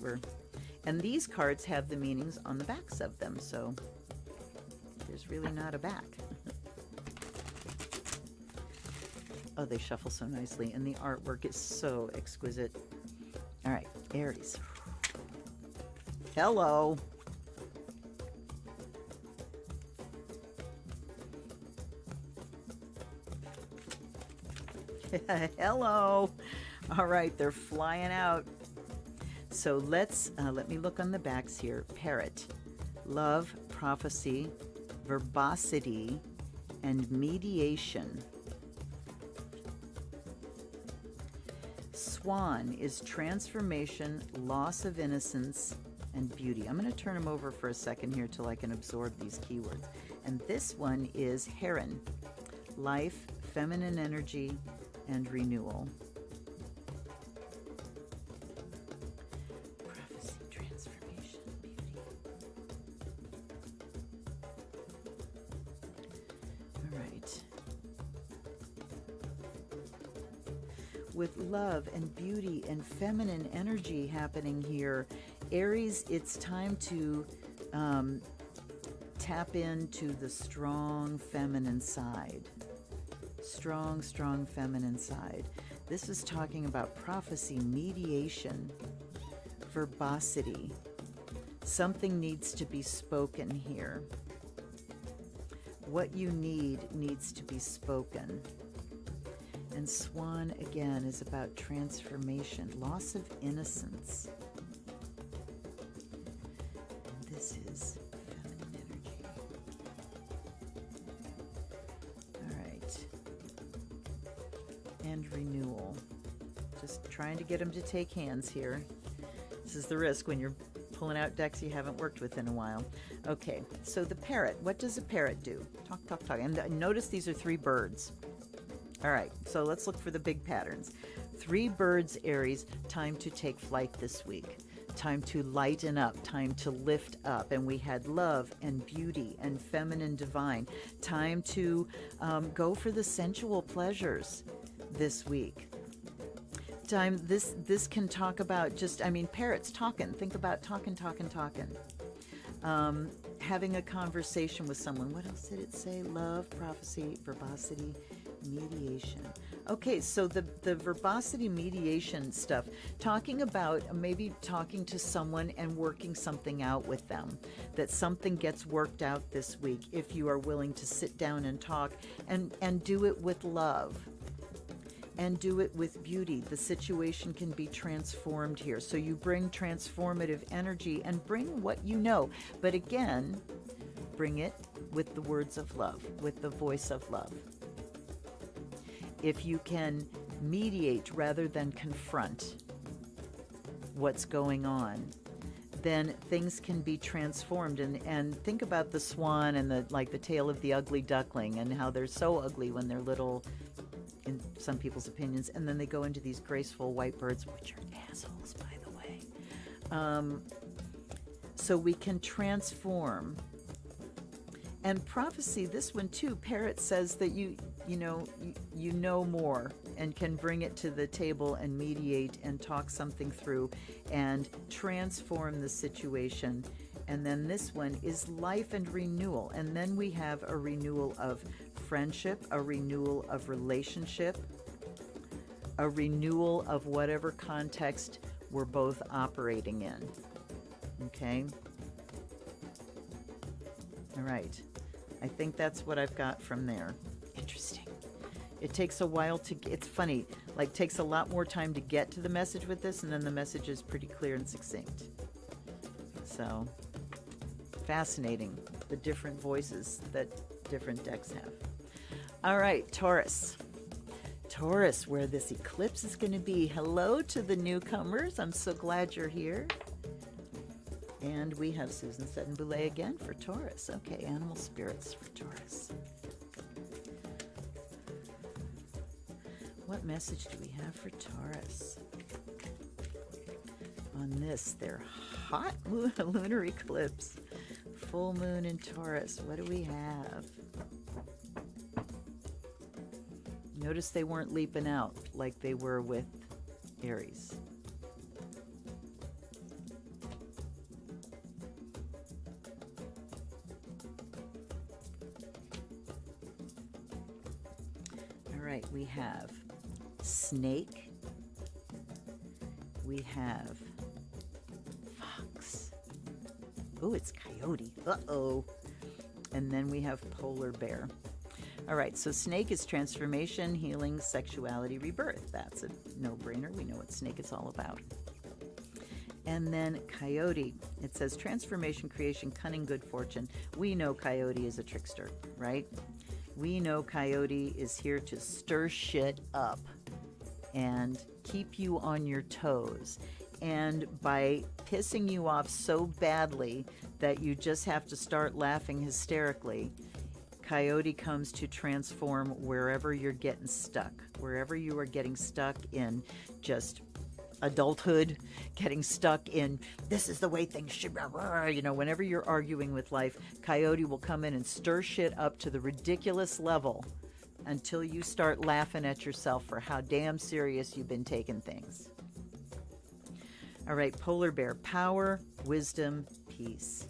and these cards have the meanings on the backs of them, so there's really not a back. Oh, they shuffle so nicely, and the artwork is so exquisite. All right, Aries. Hello. Hello. All right, they're flying out. So let me look on the backs here. Parrot, love, prophecy, verbosity, and mediation. Swan is transformation, loss of innocence, and beauty. I'm going to turn them over for a second here till I can absorb these keywords. And this one is Heron, life, feminine energy, and renewal. Prophecy, transformation, beauty. All right. With love and beauty and feminine energy happening here, Aries, it's time to tap into the strong feminine side. Strong feminine side. This is talking about prophecy, mediation, verbosity. Something needs to be spoken here. What you need needs to be spoken. And Swan, again, is about transformation, loss of innocence. And this is feminine energy. All right. And renewal. Just trying to get them to take hands here. This is the risk when you're pulling out decks you haven't worked with in a while. Okay, so the parrot. What does a parrot do? Talk, talk, talk. And notice these are 3 birds. All right, so let's look for the big patterns. 3 birds, Aries, time to take flight this week. Time to lighten up, time to lift up. And we had love and beauty and feminine divine. Time to go for the sensual pleasures this week. Time, this can talk about just, parrots talking. Think about talking. Having a conversation with someone. What else did it say? Love, prophecy, verbosity, mediation. Okay, so the verbosity mediation stuff, talking about maybe talking to someone and working something out with them, that something gets worked out this week if you are willing to sit down and talk and do it with love and do it with beauty. The situation can be transformed here. So you bring transformative energy and bring what you know, but again, bring it with the words of love, with the voice of love. If you can mediate rather than confront what's going on, then things can be transformed. And think about the swan and the tail of the ugly duckling and how they're so ugly when they're little, in some people's opinions, and then they go into these graceful white birds, which are assholes, by the way. So we can transform. And prophecy, this one too, Parrot says that you know more and can bring it to the table and mediate and talk something through and transform the situation. And then this one is life and renewal. And then we have a renewal of friendship, a renewal of relationship, a renewal of whatever context we're both operating in. Okay? All right. I think that's what I've got from there. Interesting. It takes a while to, it's funny, takes a lot more time to get to the message with this, and then the message is pretty clear and succinct. So, fascinating, the different voices that different decks have. All right, Taurus. Taurus, where this eclipse is going to be. Hello to the newcomers. I'm so glad you're here. And we have Susan Seddon-Boulet again for Taurus. Okay, animal spirits for Taurus. What message do we have for Taurus? On this, their hot lunar eclipse. Full moon in Taurus. What do we have? Notice they weren't leaping out like they were with Aries. All right, we have snake. We have fox. Oh, it's coyote. Uh-oh. And then we have polar bear. All right, so snake is transformation, healing, sexuality, rebirth. That's a no-brainer. We know what snake is all about. And then coyote. It says transformation, creation, cunning, good fortune. We know coyote is a trickster, right? We know coyote is here to stir shit up and keep you on your toes. And by pissing you off so badly that you just have to start laughing hysterically, coyote comes to transform wherever you're getting stuck, wherever you are getting stuck in just adulthood, getting stuck in this is the way things should be, you know, whenever you're arguing with life, coyote will come in and stir shit up to the ridiculous level until you start laughing at yourself for how damn serious you've been taking things. All right, polar bear, power, wisdom, peace.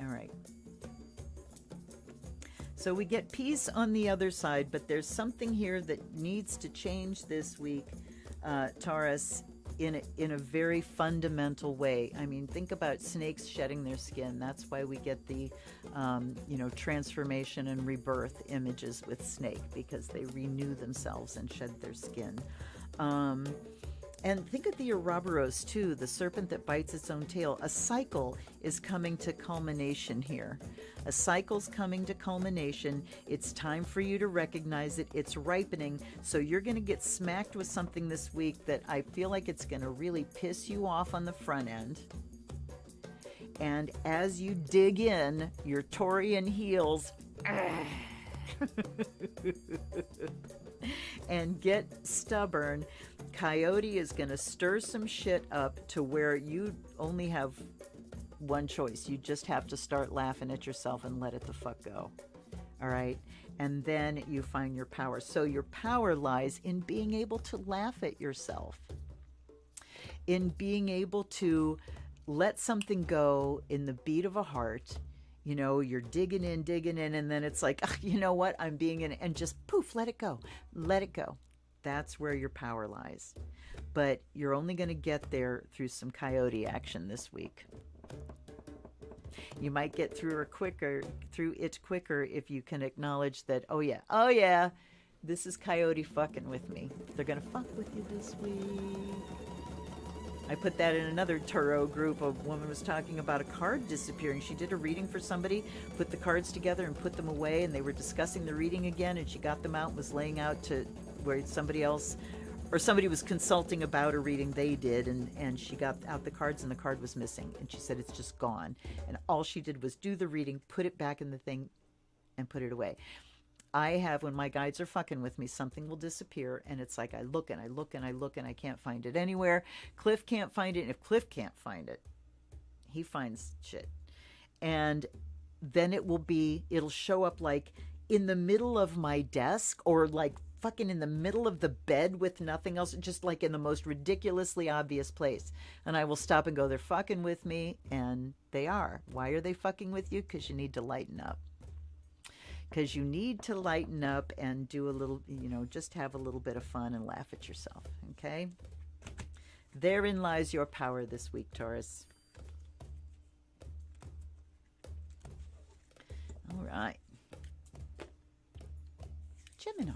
All right. So we get peace on the other side, but there's something here that needs to change this week, Taurus, in a very fundamental way. I mean, think about snakes shedding their skin. That's why we get the, you know, transformation and rebirth images with snake, because they renew themselves and shed their skin. And think of the Ouroboros too, the serpent that bites its own tail. A cycle is coming to culmination here. A cycle's coming to culmination. It's time for you to recognize it. It's ripening. So you're going to get smacked with something this week that I feel like it's going to really piss you off on the front end. And as you dig in, your Taurian heels and get stubborn, coyote is going to stir some shit up to where you only have one choice. You just have to start laughing at yourself and let it the fuck go. All right? And then you find your power. So your power lies in being able to laugh at yourself, in being able to let something go in the beat of a heart. You know, you're digging in, and then it's like, oh, you know what? I'm being in, and just poof, let it go. Let it go. That's where your power lies. But you're only going to get there through some coyote action this week. You might get through it quicker if you can acknowledge that, oh yeah, this is coyote fucking with me. They're going to fuck with you this week. I put that in another tarot group. A woman was talking about a card disappearing. She did a reading for somebody, put the cards together and put them away, and they were discussing the reading again, and she got them out and was laying out to where somebody else, or somebody was consulting about a reading they did, and she got out the cards and the card was missing. And she said, it's just gone. And all she did was do the reading, put it back in the thing, and put it away. I have, when my guides are fucking with me, something will disappear, and it's like I look and I look and I look and I can't find it anywhere. Cliff can't find it, and if Cliff can't find it, he finds shit. And then it'll show up like in the middle of my desk, or like fucking in the middle of the bed with nothing else, just like in the most ridiculously obvious place. And I will stop and go, they're fucking with me, and they are. Why are they fucking with you? Because you need to lighten up. Because you need to lighten up and do a little, you know, just have a little bit of fun and laugh at yourself, okay? Therein lies your power this week, Taurus. All right. Gemini.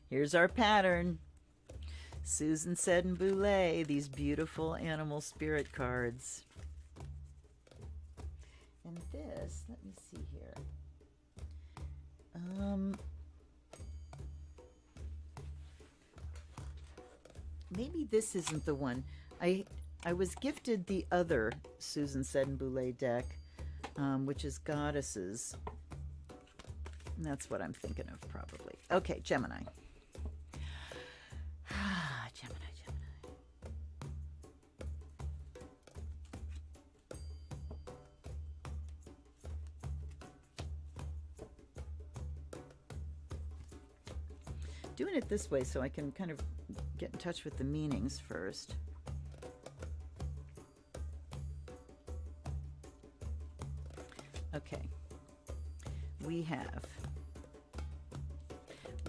Here's our pattern. Susan Seddon-Boulet, these beautiful animal spirit cards. And this, let me see here. Maybe this isn't the one. I was gifted the other Susan Seddon-Boulet deck, which is Goddesses. And that's what I'm thinking of, probably. Okay, Gemini. Gemini. Doing it this way so I can kind of get in touch with the meanings first. Okay. We have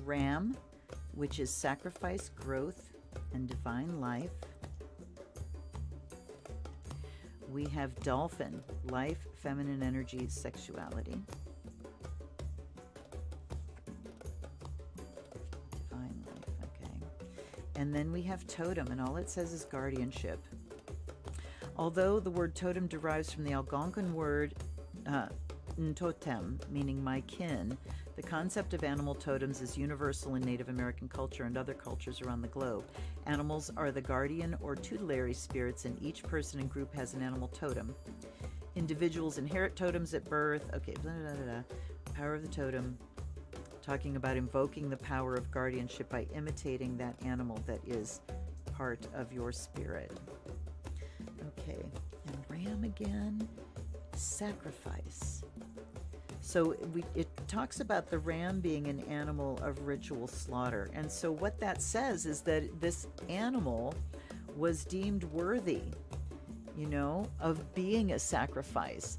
Ram, which is sacrifice, growth, and divine life. We have Dolphin, life, feminine energy, sexuality. Divine life, okay. And then we have Totem, and all it says is guardianship. Although the word totem derives from the Algonquin word totem, meaning my kin, the concept of animal totems is universal in Native American culture and other cultures around the globe. Animals are the guardian or tutelary spirits, and each person and group has an animal totem. Individuals inherit totems at birth. Okay, blah, blah, blah, blah. Power of the totem, talking about invoking the power of guardianship by imitating that animal that is part of your spirit. Okay, and Ram again, sacrifice. So it talks about the ram being an animal of ritual slaughter. And so what that says is that this animal was deemed worthy, you know, of being a sacrifice.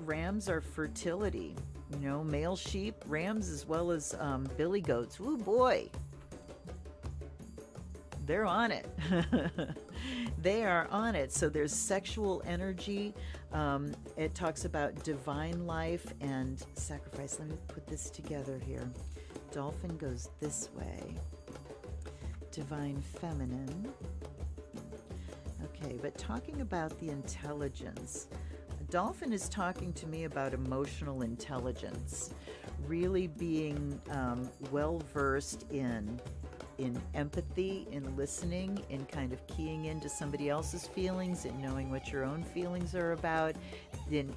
Rams are fertility, you know, male sheep, rams, as well as billy goats. Ooh, boy. They're on it. They are on it. So there's sexual energy. It talks about divine life and sacrifice. Let me put this together here. Dolphin goes this way. Divine feminine. Okay, but talking about the intelligence. Dolphin is talking to me about emotional intelligence. Really being well-versed in empathy, in listening, in kind of keying into somebody else's feelings, in knowing what your own feelings are about, in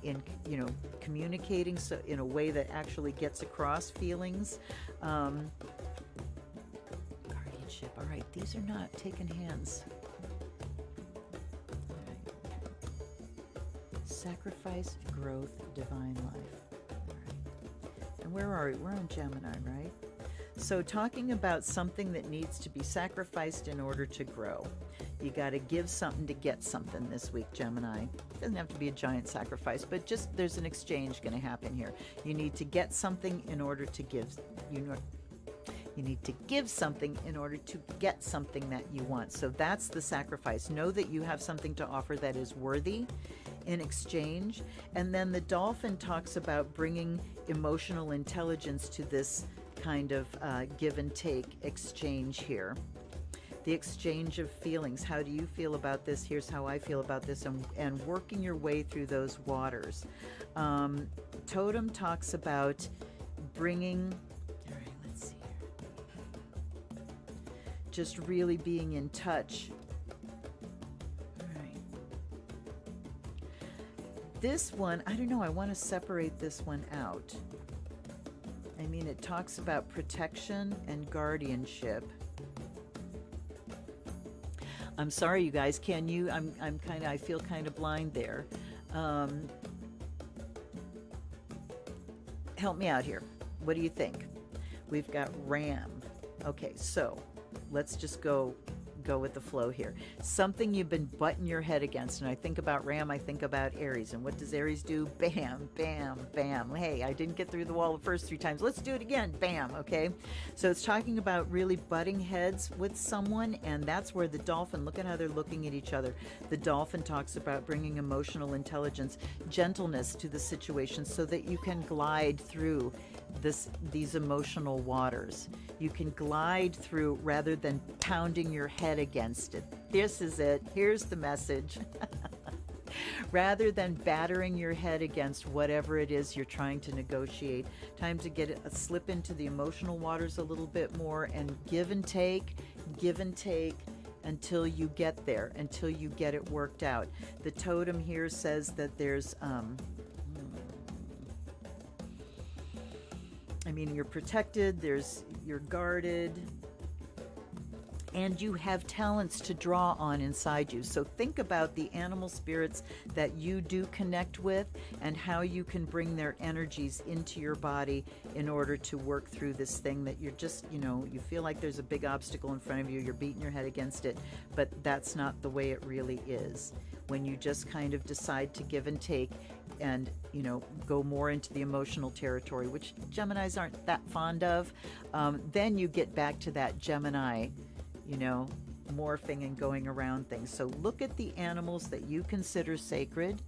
you know, communicating so in a way that actually gets across feelings. Guardianship. All right, these are not taken hands. All right. Sacrifice, growth, divine life. All right. And where are we? We're on Gemini, right? So talking about something that needs to be sacrificed in order to grow. You got to give something to get something this week, Gemini. It doesn't have to be a giant sacrifice, but just there's an exchange going to happen here. You need to get something in order to give. You need to give something in order to get something that you want. So that's the sacrifice. Know that you have something to offer that is worthy in exchange. And then the dolphin talks about bringing emotional intelligence to this kind of give and take exchange here. The exchange of feelings. How do you feel about this? Here's how I feel about this, and working your way through those waters. Totem talks about bringing, all right, let's see here. Just really being in touch. All right. This one, I don't know, I want to separate this one out. I mean, it talks about protection and guardianship. I'm sorry, you guys. Can you? I feel kind of blind there. Help me out here. What do you think? We've got Ram. Okay, so let's just go with the flow here. Something you've been butting your head against. And I think about Ram, I think about Aries. And what does Aries do? Bam, bam, bam. Hey, I didn't get through the wall the first 3 times. Let's do it again. Bam, okay? So it's talking about really butting heads with someone, and that's where the dolphin, look at how they're looking at each other. The dolphin talks about bringing emotional intelligence, gentleness to the situation so that you can glide through these emotional waters. You can glide through rather than pounding your head against it. This is it. Here's the message. Rather than battering your head against whatever it is you're trying to negotiate, time to get a slip into the emotional waters a little bit more and give and take until you get there, until you get it worked out. The totem here says that there's you're protected, you're guarded, and you have talents to draw on inside you. So think about the animal spirits that you do connect with and how you can bring their energies into your body in order to work through this thing that you're just, you feel like there's a big obstacle in front of you, you're beating your head against it, but that's not the way it really is. When you just kind of decide to give and take and, go more into the emotional territory, which Geminis aren't that fond of, then you get back to that Gemini, morphing and going around things. So look at the animals that you consider sacred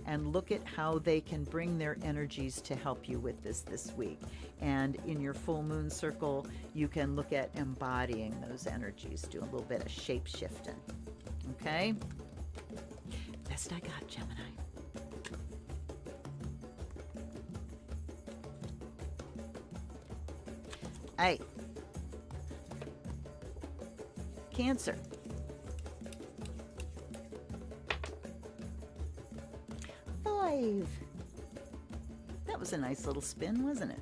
and look at how they can bring their energies to help you with this week. And in your full moon circle, you can look at embodying those energies, do a little bit of shape shifting. Okay? Best I got, Gemini. Hey. Cancer. That was a nice little spin, wasn't it?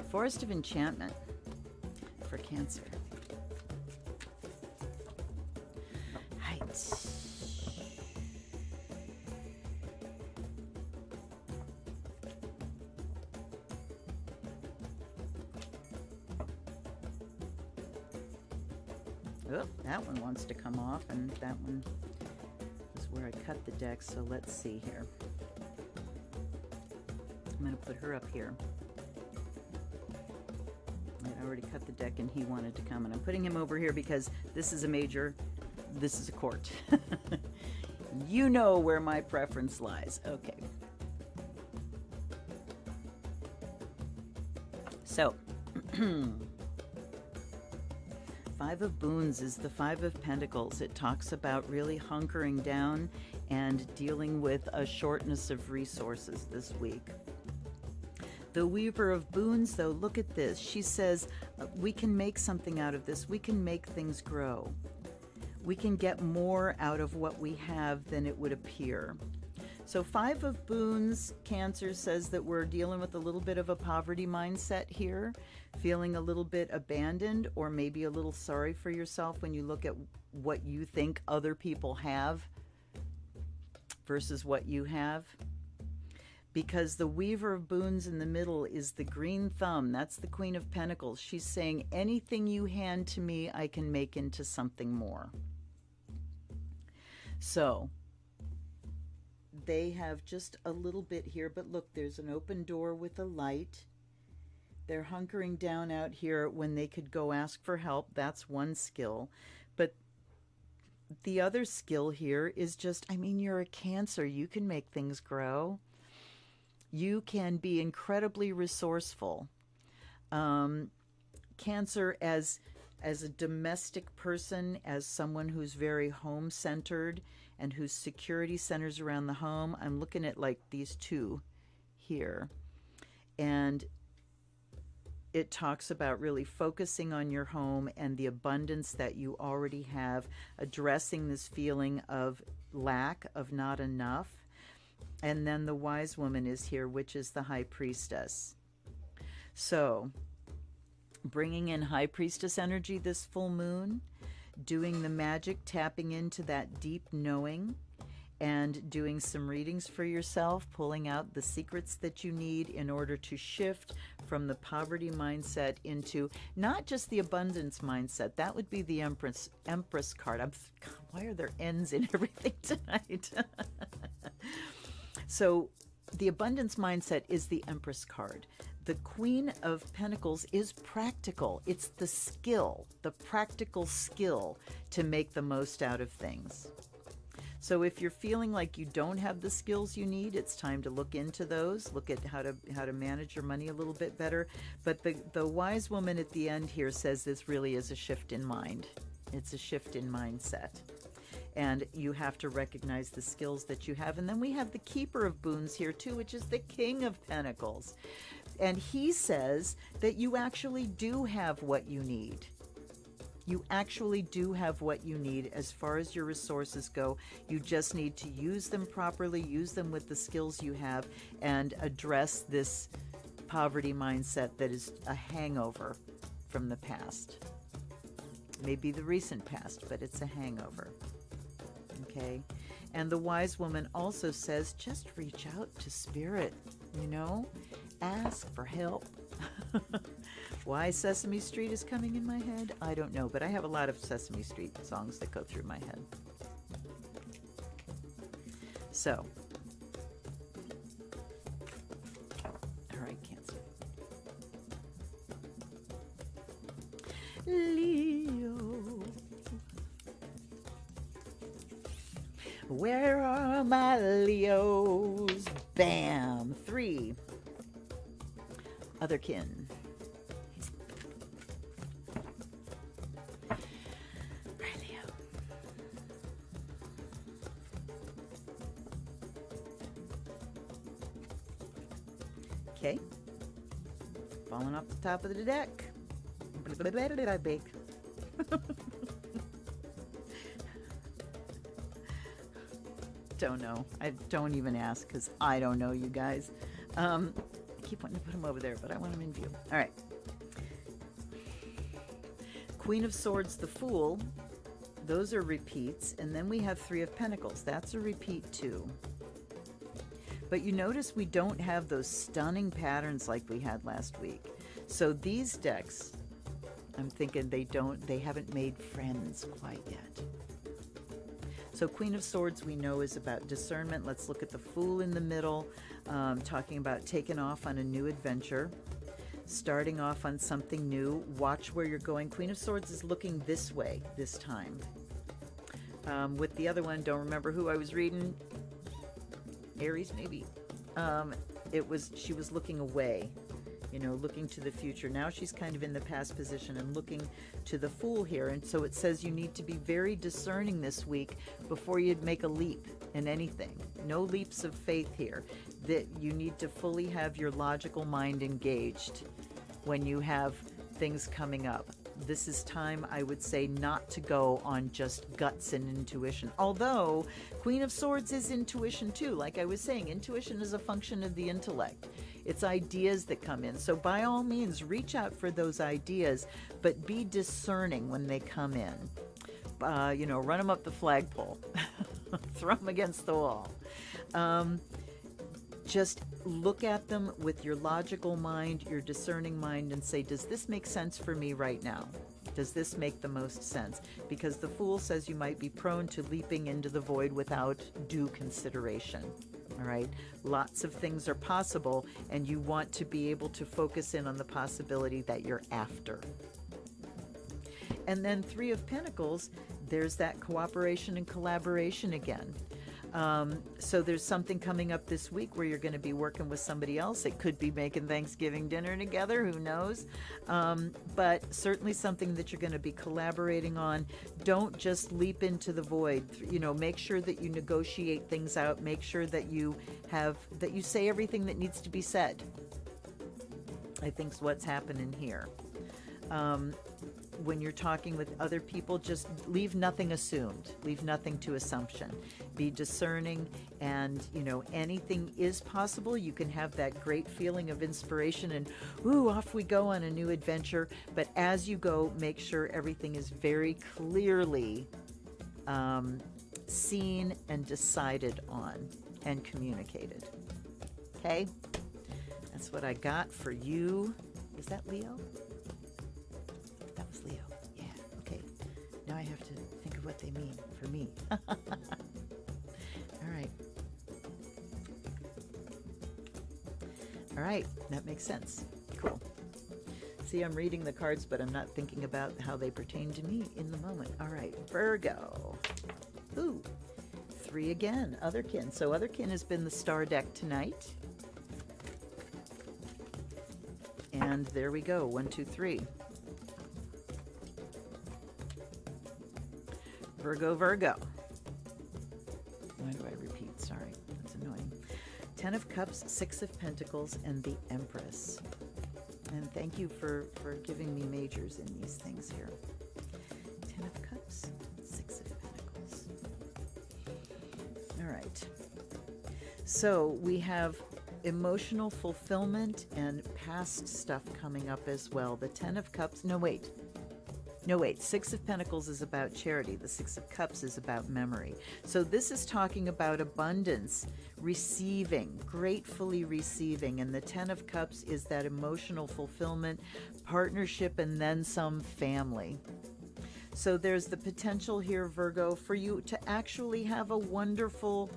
Forest of Enchantment for Cancer. Right. Oh, that one wants to come off, and that one is where I cut the deck, so let's see here. I'm going to put her up here. I already cut the deck and he wanted to come, and I'm putting him over here because this is a major, this is a court. You know where my preference lies. Okay. So, Five of Boons is the Five of Pentacles. It talks about really hunkering down and dealing with a shortness of resources this week. The Weaver of Boons, though, look at this. She says, we can make something out of this. We can make things grow. We can get more out of what we have than it would appear. So Five of Boons, Cancer, says that we're dealing with a little bit of a poverty mindset here, feeling a little bit abandoned or maybe a little sorry for yourself when you look at what you think other people have versus what you have. Because the Weaver of Boons in the middle is the green thumb. That's the Queen of Pentacles. She's saying, anything you hand to me, I can make into something more. So they have just a little bit here, but look, there's an open door with a light. They're hunkering down out here when they could go ask for help. That's one skill. But the other skill here is just, you're a Cancer. You can make things grow. You can be incredibly resourceful. Cancer, as a domestic person, as someone who's very home-centered and whose security centers around the home, I'm looking at like these two here. And it talks about really focusing on your home and the abundance that you already have, addressing this feeling of lack, of not enough. And then the Wise Woman is here, which is the High Priestess. So, bringing in High Priestess energy this full moon, doing the magic, tapping into that deep knowing, and doing some readings for yourself, pulling out the secrets that you need in order to shift from the poverty mindset into not just the abundance mindset. That would be the Empress card. God, why are there N's in everything tonight? So the abundance mindset is the Empress card. The Queen of Pentacles is practical. It's the skill, the practical skill to make the most out of things. So if you're feeling like you don't have the skills you need, it's time to look into those, look at how to manage your money a little bit better. But the Wise Woman at the end here says this really is a shift in mind. It's a shift in mindset. And you have to recognize the skills that you have. And then we have the Keeper of Boons here too, which is the King of Pentacles. And he says that you actually do have what you need. You actually do have what you need as far as your resources go. You just need to use them properly, use them with the skills you have, and address this poverty mindset that is a hangover from the past. Maybe the recent past, but it's a hangover. Okay? And the Wise Woman also says, just reach out to Spirit, you know? Ask for help. Why Sesame Street is coming in my head, I don't know, but I have a lot of Sesame Street songs that go through my head. So, all right, Cancer. Leo. Where are my Leos? Bam. 3. Otherkin. Right, Leo. Okay. Falling off the top of the deck. Did I bake? Don't know. I don't even ask because I don't know, you guys. I keep wanting to put them over there, but I want them in view. All right. Queen of Swords, the Fool. Those are repeats. And then we have 3 of Pentacles. That's a repeat too. But you notice we don't have those stunning patterns like we had last week. So these decks, I'm thinking they haven't made friends quite yet. So Queen of Swords we know is about discernment. Let's look at the Fool in the middle, talking about taking off on a new adventure, starting off on something new. Watch where you're going. Queen of Swords is looking this way this time. With the other one, don't remember who I was reading. Aries, maybe. She was looking away, you know, looking to the future. Now she's kind of in the past position and looking to the Fool here. And so it says you need to be very discerning this week before you make a leap in anything. No leaps of faith here. That you need to fully have your logical mind engaged when you have things coming up. This is time, I would say, not to go on just guts and intuition. Although Queen of Swords is intuition too. Like I was saying, intuition is a function of the intellect. It's ideas that come in. So by all means, reach out for those ideas, but be discerning when they come in. You know, run them up the flagpole. Throw them against the wall. Just look at them with your logical mind, your discerning mind, and say, does this make sense for me right now? Does this make the most sense? Because the Fool says you might be prone to leaping into the void without due consideration. All right? Lots of things are possible, and you want to be able to focus in on the possibility that you're after. And then 3 of Pentacles, there's that cooperation and collaboration again. So there's something coming up this week where you're going to be working with somebody else. It could be making Thanksgiving dinner together, who knows? But certainly something that you're going to be collaborating on. Don't just leap into the void. You know, make sure that you negotiate things out. Make sure that you say everything that needs to be said. I think is what's happening here. When you're talking with other people, just leave nothing assumed. Leave nothing to assumption. Be discerning, and, you know, anything is possible. You can have that great feeling of inspiration and, ooh, off we go on a new adventure. But as you go, make sure everything is very clearly seen and decided on and communicated. Okay? That's what I got for you. Is that Leo? Leo. Yeah, okay. Now I have to think of what they mean for me. All right. All right, that makes sense. Cool. See, I'm reading the cards, but I'm not thinking about how they pertain to me in the moment. All right, Virgo. Ooh, 3 again, Otherkin. So Otherkin has been the star deck tonight. And there we go, 1, 2, 3. Virgo, Virgo. Why do I repeat? Sorry, that's annoying. 10 of Cups, 6 of Pentacles, and the Empress. And thank you for giving me majors in these things here. 10 of Cups, 6 of Pentacles. All right. So we have emotional fulfillment and past stuff coming up as well. The 10 of Cups, no wait, 6 of Pentacles is about charity. The 6 of Cups is about memory. So this is talking about abundance, receiving, gratefully receiving. And the 10 of Cups is that emotional fulfillment, partnership, and then some family. So there's the potential here, Virgo, for you to actually have a wonderful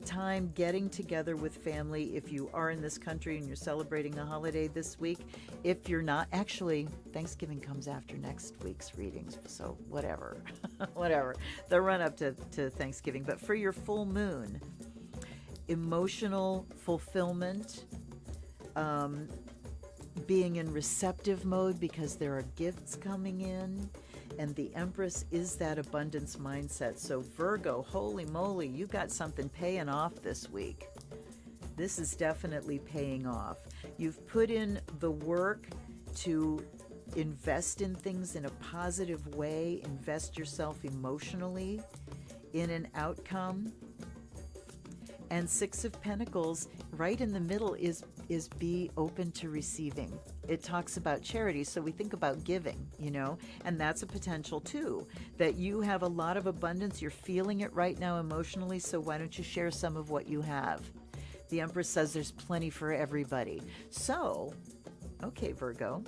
time getting together with family if you are in this country and you're celebrating a holiday this week. If you're not, actually, Thanksgiving comes after next week's readings, so whatever. Whatever. The run up to Thanksgiving. But for your full moon, emotional fulfillment, being in receptive mode because there are gifts coming in. And the Empress is that abundance mindset. So Virgo, holy moly, you got something paying off this week. This is definitely paying off. You've put in the work to invest in things in a positive way, invest yourself emotionally in an outcome. And 6 of Pentacles, right in the middle, is be open to receiving. It talks about charity, so we think about giving, you know, and that's a potential too, that you have a lot of abundance. You're feeling it right now emotionally, so why don't you share some of what you have? The Empress says there's plenty for everybody. So, okay, Virgo,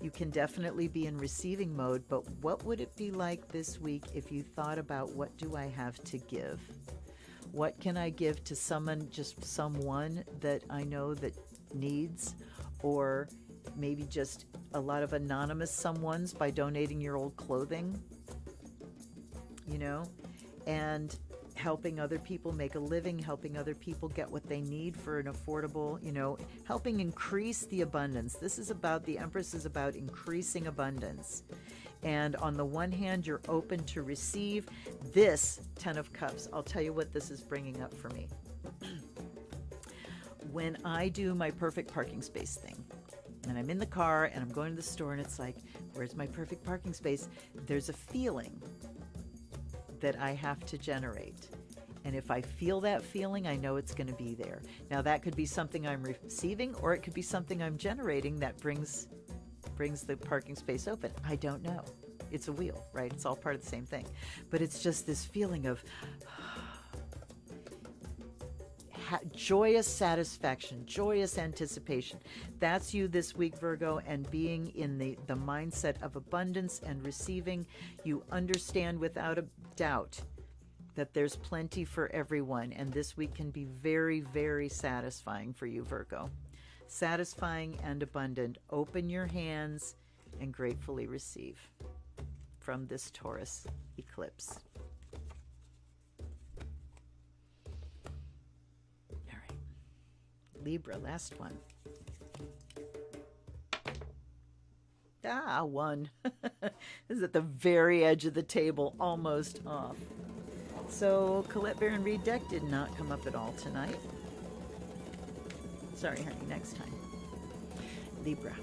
you can definitely be in receiving mode, but what would it be like this week if you thought about, what do I have to give? What can I give to someone, just someone that I know that needs, or maybe just a lot of anonymous someones by donating your old clothing, you know, and helping other people make a living, helping other people get what they need for an affordable, you know, helping increase the abundance. This is about, the Empress is about increasing abundance. And on the one hand, you're open to receive. This 10 of Cups, I'll tell you what this is bringing up for me. When I do my perfect parking space thing, and I'm in the car and I'm going to the store and it's like, where's my perfect parking space? There's a feeling that I have to generate. And if I feel that feeling, I know it's going to be there. Now that could be something I'm receiving, or it could be something I'm generating that brings the parking space open. I don't know. It's a wheel, right? It's all part of the same thing. But it's just this feeling of joyous satisfaction, joyous anticipation. That's you this week, Virgo, and being in the mindset of abundance and receiving. You understand without a doubt that there's plenty for everyone, and this week can be very, very satisfying for you, Virgo. Satisfying and abundant. Open your hands and gratefully receive from this Taurus eclipse. All right. Libra, last one. Ah, 1. This is at the very edge of the table, almost off. So Colette Baron-Reid deck did not come up at all tonight. Sorry, honey, next time. Libra.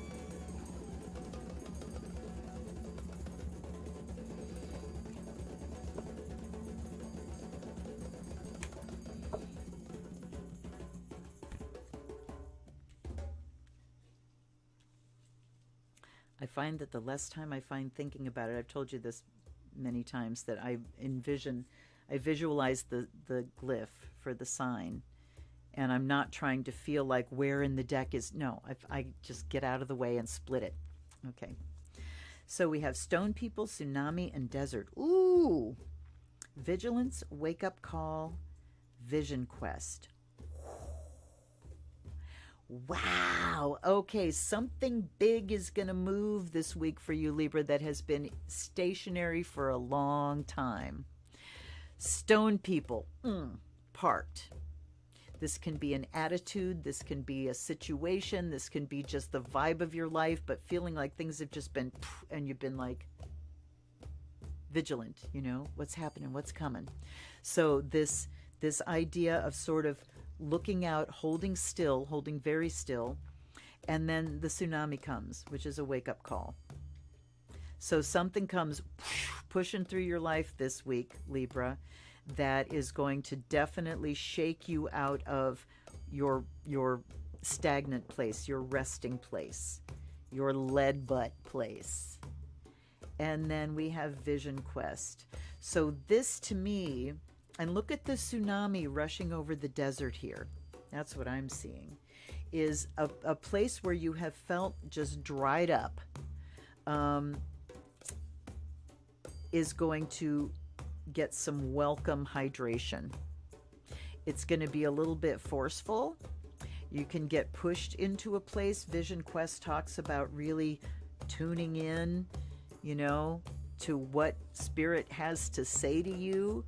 I find that the less time I find thinking about it, I've told you this many times, that I visualize the glyph for the sign. And I'm not trying to feel like where in the deck is. No, I just get out of the way and split it. Okay. So we have stone people, tsunami, and desert. Ooh. Vigilance, wake-up call, vision quest. Wow. Okay, something big is going to move this week for you, Libra, that has been stationary for a long time. Stone people, parked. This can be an attitude, this can be a situation, this can be just the vibe of your life, but feeling like things have just been, and you've been like vigilant, you know, what's happening, what's coming. So this This idea of sort of looking out, holding still, holding very still, and then the tsunami comes, which is a wake-up call. So something comes pushing through your life this week, Libra, that is going to definitely shake you out of your stagnant place, your resting place, your lead butt place. And then we have Vision Quest. So this to me, and look at the tsunami rushing over the desert here. That's what I'm seeing, is a place where you have felt just dried up, is going to get some welcome hydration. It's going to be a little bit forceful. You can get pushed into a place. Vision Quest talks about really tuning in, you know, to what Spirit has to say to you.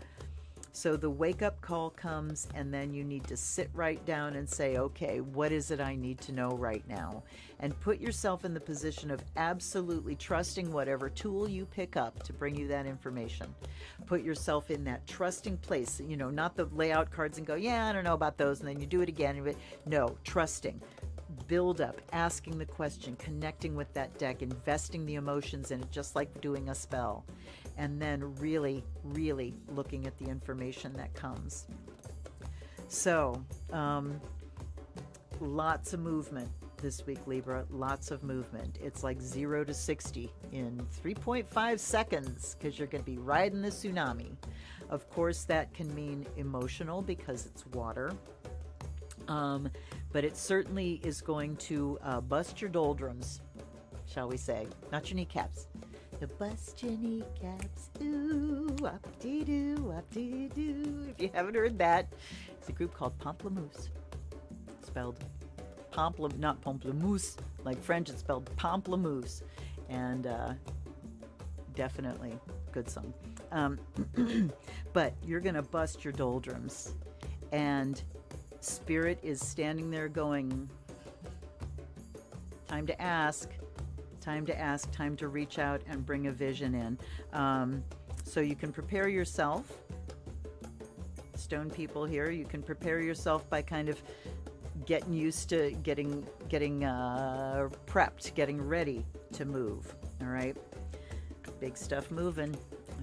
So the wake-up call comes, and then you need to sit right down and say, okay, what is it I need to know right now? And put yourself in the position of absolutely trusting whatever tool you pick up to bring you that information. Put yourself in that trusting place, you know, not the layout cards and go, yeah, I don't know about those, and then you do it again. No, trusting. Build up, asking the question, connecting with that deck, investing the emotions in it, just like doing a spell. And then really, really looking at the information that comes. So, lots of movement this week, Libra. Lots of movement. It's like 0 to 60 in 3.5 seconds, because you're going to be riding the tsunami. Of course, that can mean emotional because it's water. But it certainly is going to bust your doldrums, shall we say. Not your kneecaps. To bust your kneecaps, ooh, wop-dee-doo, wop-dee-doo. If you haven't heard that, it's a group called Pamplemousse. Spelled not pamplemousse, like French, it's spelled pamplemousse. And definitely good song. But you're going to bust your doldrums. And Spirit is standing there going, time to ask. Time to ask, time to reach out and bring a vision in. So you can prepare yourself, stone people here, you can prepare yourself by kind of getting used to getting prepped, getting ready to move. All right, big stuff moving.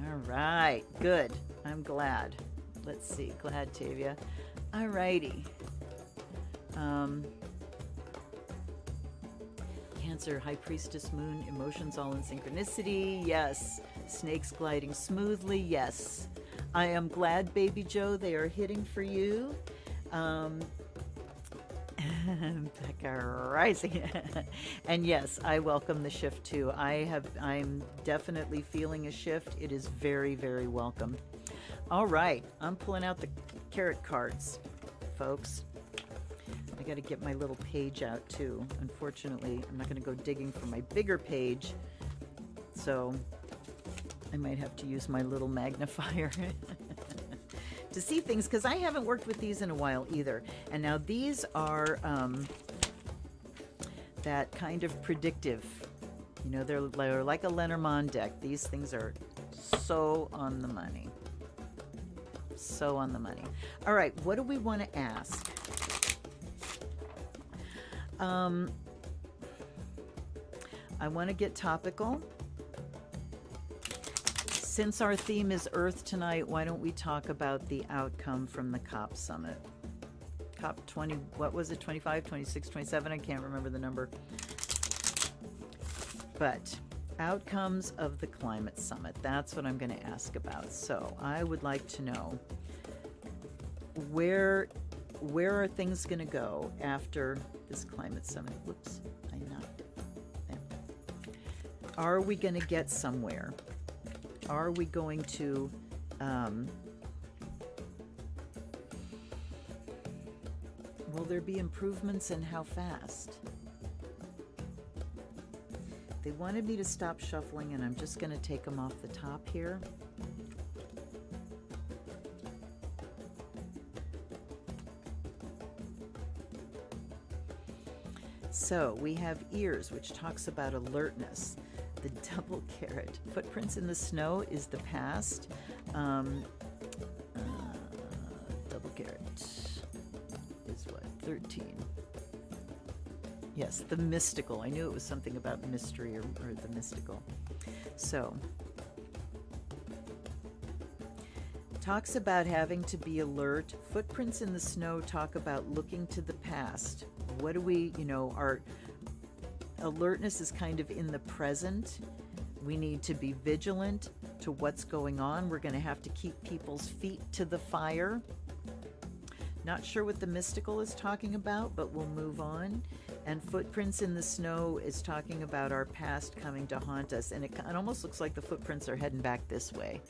All right, good. I'm glad. Let's see, glad, Tavia. All righty. Cancer, High Priestess Moon, emotions all in synchronicity. Yes. Snakes gliding smoothly. Yes. I am glad, Baby Joe, they are hitting for you. Becca Rising. And yes, I welcome the shift too. I'm definitely feeling a shift. It is very, very welcome. All right. I'm pulling out the carrot cards, folks. I got to get my little page out too. Unfortunately, I'm not going to go digging for my bigger page, so I might have to use my little magnifier to see things, because I haven't worked with these in a while either. And now these are that kind of predictive. You know, they're like a Lenormand deck. These things are so on the money. So on the money. All right, what do we want to ask? I want to get topical. Since our theme is Earth tonight, why don't we talk about the outcome from the COP Summit? COP 20, what was it, 25, 26, 27? I can't remember the number. But outcomes of the Climate Summit, that's what I'm going to ask about. So I would like to know, where are things going to go after this Climate Summit? Whoops, I knocked it. There. Are we going to get somewhere? Are we going to will there be improvements, and how fast? They wanted me to stop shuffling, and I'm just going to take them off the top here. So we have ears, which talks about alertness. The double carrot. Footprints in the snow is the past. Double carat is what? 13. Yes, the mystical. I knew it was something about mystery or the mystical. So, talks about having to be alert. Footprints in the snow talk about looking to the past. What do we, our alertness is kind of in the present. We need to be vigilant to what's going on. We're going to have to keep people's feet to the fire. Not sure what the mystical is talking about, but we'll move on. And footprints in the snow is talking about our past coming to haunt us. And it almost looks like the footprints are heading back this way.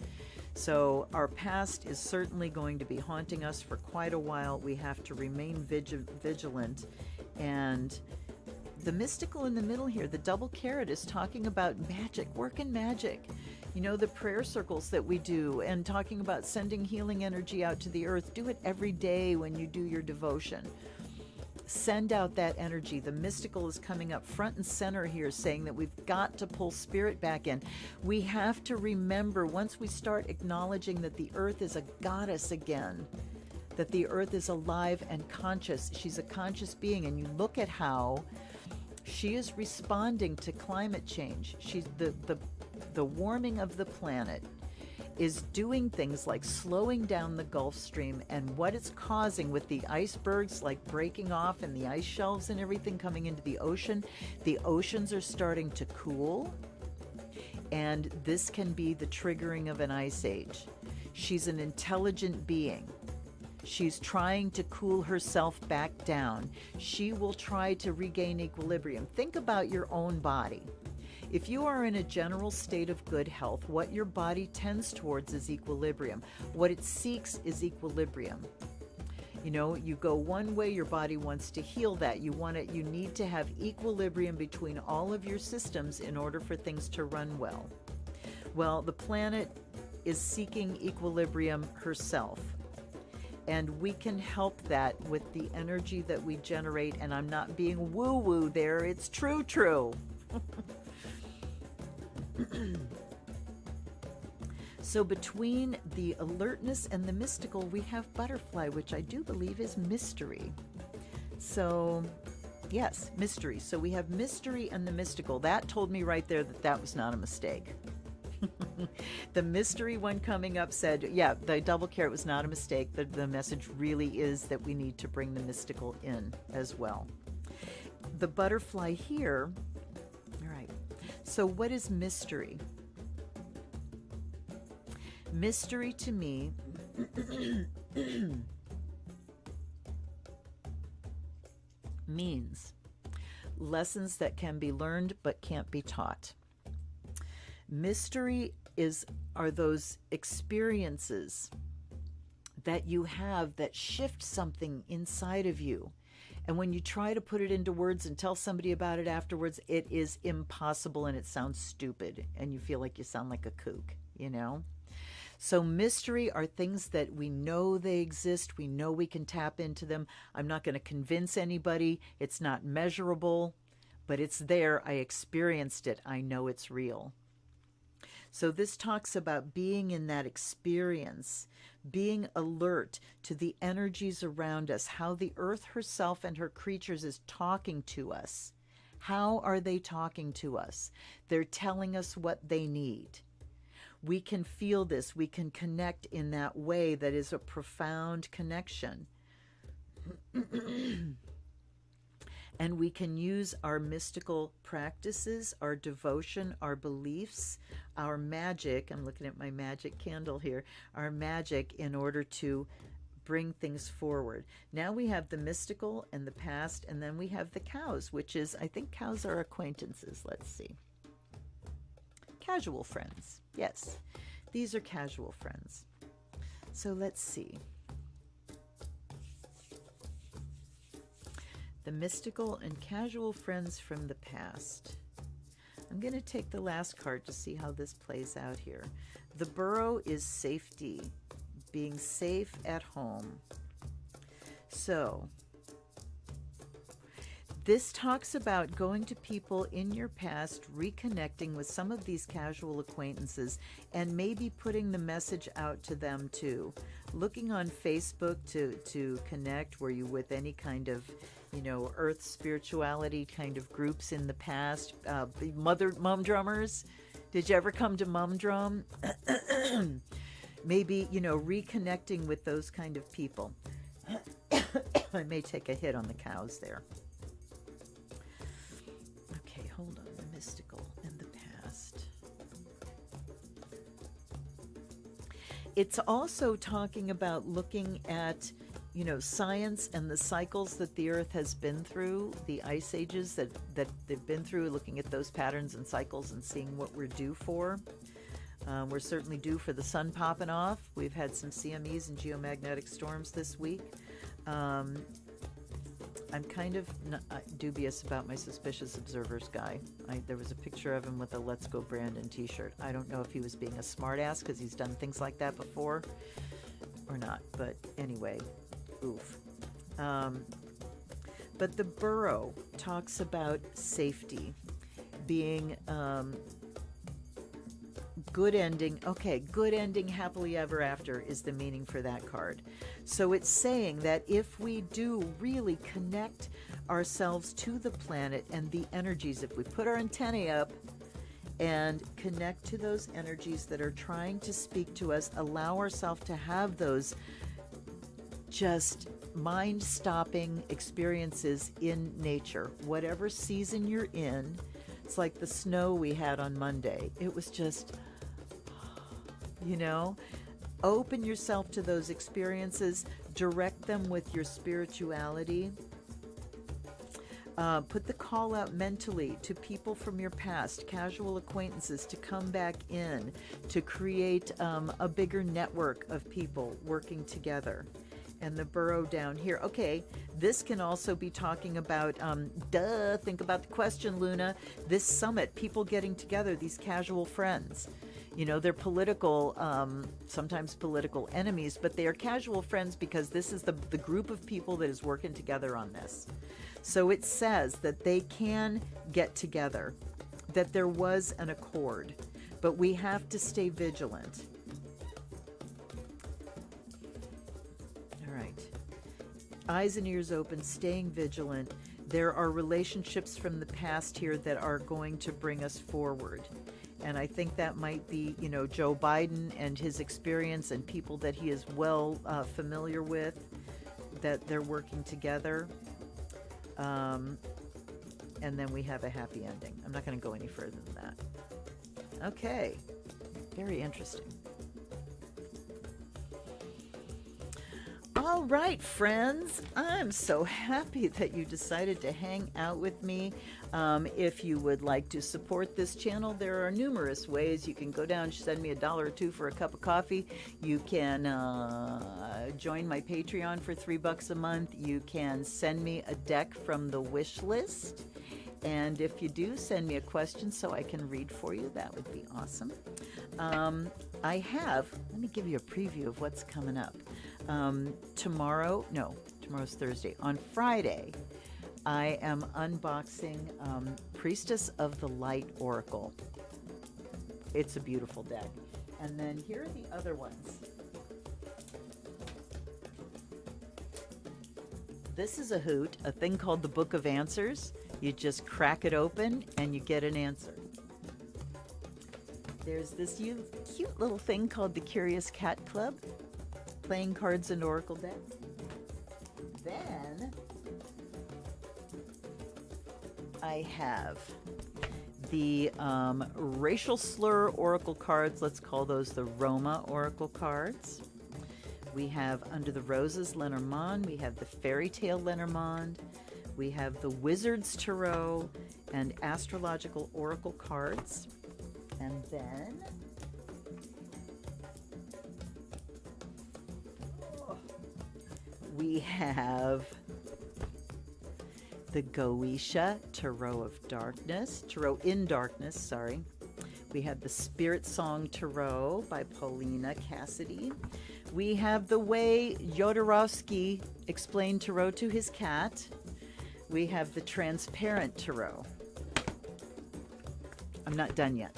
So our past is certainly going to be haunting us for quite a while. We have to remain vigilant. And the mystical in the middle here, the double carat, is talking about magic, working magic. The prayer circles that we do, and talking about sending healing energy out to the earth. Do it every day when you do your devotion. Send out that energy. The mystical is coming up front and center here, saying that we've got to pull spirit back in. We have to remember, once we start acknowledging that the earth is a goddess again, that the earth is alive and conscious. She's a conscious being, and you look at how she is responding to climate change. She's the warming of the planet is doing things like slowing down the Gulf Stream, and what it's causing with the icebergs like breaking off and the ice shelves and everything coming into the ocean. The oceans are starting to cool, and this can be the triggering of an ice age. She's an intelligent being. She's trying to cool herself back down. She will try to regain equilibrium. Think about your own body. If you are in a general state of good health, what your body tends towards is equilibrium. What it seeks is equilibrium. You go one way, your body wants to heal that. You need to have equilibrium between all of your systems in order for things to run well. Well, the planet is seeking equilibrium herself. And we can help that with the energy that we generate. And I'm not being woo-woo there. It's true. So between the alertness and the mystical, we have butterfly, which I do believe is mystery. So, yes, mystery. So we have mystery and the mystical. That told me right there that was not a mistake. The mystery one coming up said, yeah, the double carat was not a mistake. The message really is that we need to bring the mystical in as well. The butterfly here, all right. So what is mystery? Mystery to me means lessons that can be learned but can't be taught. Mystery are those experiences that you have that shift something inside of you. And when you try to put it into words and tell somebody about it afterwards, it is impossible and it sounds stupid and you feel like you sound like a kook, So mystery are things that we know they exist. We know we can tap into them. I'm not going to convince anybody. It's not measurable, but it's there. I experienced it. I know it's real. So this talks about being in that experience, being alert to the energies around us, how the earth herself and her creatures is talking to us. How are they talking to us? They're telling us what they need. We can feel this. We can connect in that way that is a profound connection. And we can use our mystical practices, our devotion, our beliefs, our magic. I'm looking at my magic candle here. Our magic in order to bring things forward. Now we have the mystical and the past, and then we have the cows, which is, I think cows are acquaintances. Let's see. Casual friends. Yes, these are casual friends. So let's see. The mystical and casual friends from the past. I'm going to take the last card to see how this plays out here. The burrow is safety, being safe at home. So This talks about going to people in your past, reconnecting with some of these casual acquaintances, and maybe putting the message out to them too. Looking on Facebook to connect. Were you with any kind of, earth spirituality kind of groups in the past? Mum drummers? Did you ever come to Mum Drum? Maybe, reconnecting with those kind of people. I may take a hit on the cows there. Okay, hold on. The mystical and the past. It's also talking about looking at, science and the cycles that the Earth has been through, the ice ages that they've been through, looking at those patterns and cycles and seeing what we're due for. We're certainly due for the sun popping off. We've had some CMEs and geomagnetic storms this week. I'm kind of dubious about my suspicious observers guy. There was a picture of him with a Let's Go Brandon t-shirt. I don't know if he was being a smartass because he's done things like that before or not. But anyway, oof. But the burrow talks about safety, being good ending. Okay, good ending, happily ever after is the meaning for that card. So it's saying that if we do really connect ourselves to the planet and the energies, if we put our antennae up and connect to those energies that are trying to speak to us, allow ourselves to have those just mind-stopping experiences in nature, whatever season you're in. It's like the snow we had on Monday. It was just, open yourself to those experiences, direct them with your spirituality. Put the call out mentally to people from your past, casual acquaintances, to come back in, to create a bigger network of people working together. And the burrow down here. Okay, this can also be talking about, think about the question, Luna. This summit, people getting together, these casual friends. They're political, sometimes political enemies, but they are casual friends because this is the group of people that is working together on this. So it says that they can get together, that there was an accord, but we have to stay vigilant. All right. Eyes and ears open, staying vigilant. There are relationships from the past here that are going to bring us forward. And I think that might be, Joe Biden and his experience and people that he is well familiar with, that they're working together. And then we have a happy ending. I'm not going to go any further than that. Okay. Very interesting. All right, friends, I'm so happy that you decided to hang out with me. If you would like to support this channel, there are numerous ways. You can go down, send me $1 or $2 for a cup of coffee. You can join my Patreon for $3 a month. You can send me a deck from the wish list. And if you do, send me a question so I can read for you. That would be awesome. Let me give you a preview of what's coming up. Tomorrow's Thursday. On Friday, I am unboxing Priestess of the Light Oracle. It's a beautiful deck. And then here are the other ones. This is a hoot, a thing called the Book of Answers. You just crack it open and you get an answer. There's this cute little thing called the Curious Cat Club, playing cards and oracle deck. Then I have the racial slur oracle cards. Let's call those the Roma oracle cards. We have Under the Roses Lenormand. We have the Fairy Tale Lenormand. We have the Wizard's Tarot and astrological oracle cards. And then we have the Goetia Tarot in Darkness, sorry. We have the Spirit Song Tarot by Paulina Cassidy. We have the way Jodorowsky explained tarot to his cat. we have the transparent tarot. I'm not done yet.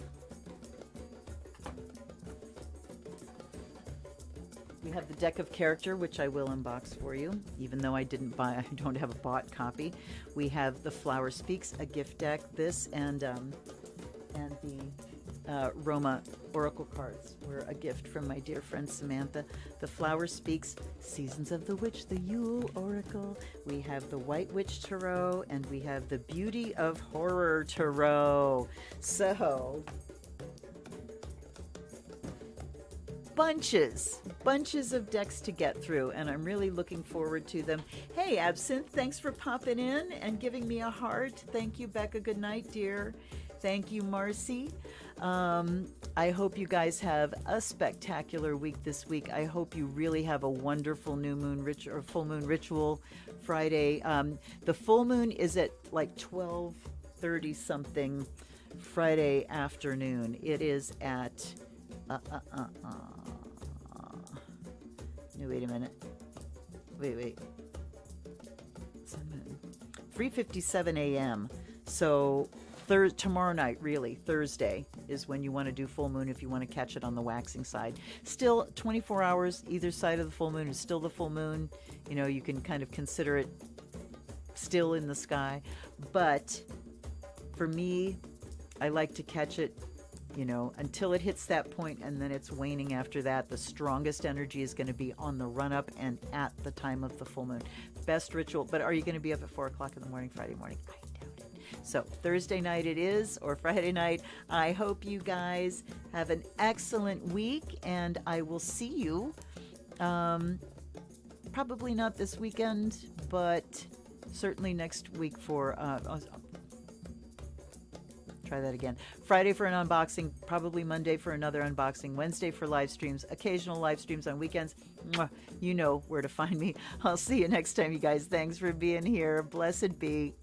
We have the deck of character, which I will unbox for you, even though I don't have a bought copy. We have the Flower Speaks, a gift deck. This and the Roma Oracle cards were a gift from my dear friend Samantha. The Flower Speaks, Seasons of the Witch, the Yule Oracle. We have the White Witch Tarot, and we have the Beauty of Horror Tarot. So, bunches of decks to get through, and I'm really looking forward to them. Hey, Absinthe, thanks for popping in and giving me a heart. Thank you, Becca. Good night, dear. Thank you, Marcy. I hope you guys have a spectacular week this week. I hope you really have a wonderful new moon or full moon ritual Friday. The full moon is at like 12:30 something Friday afternoon. It is at no, wait a minute. Wait. 3:57 a.m. So tomorrow night, really, Thursday, is when you want to do full moon if you want to catch it on the waxing side. Still 24 hours either side of the full moon is still the full moon. You know, you can kind of consider it still in the sky. But for me, I like to catch it, you know, until it hits that point, and then it's waning after that. The strongest energy is going to be on the run up and at the time of the full moon. Best ritual. But are you going to be up at 4 o'clock in the morning Friday morning? I doubt it. So Thursday night it is, or Friday night. I hope you guys have an excellent week, and I will see you probably not this weekend, but certainly next week for try that again. Friday for an unboxing, probably Monday for another unboxing, Wednesday for live streams, occasional live streams on weekends. Mwah. You know where to find me. I'll see you next time, you guys. Thanks for being here. Blessed be.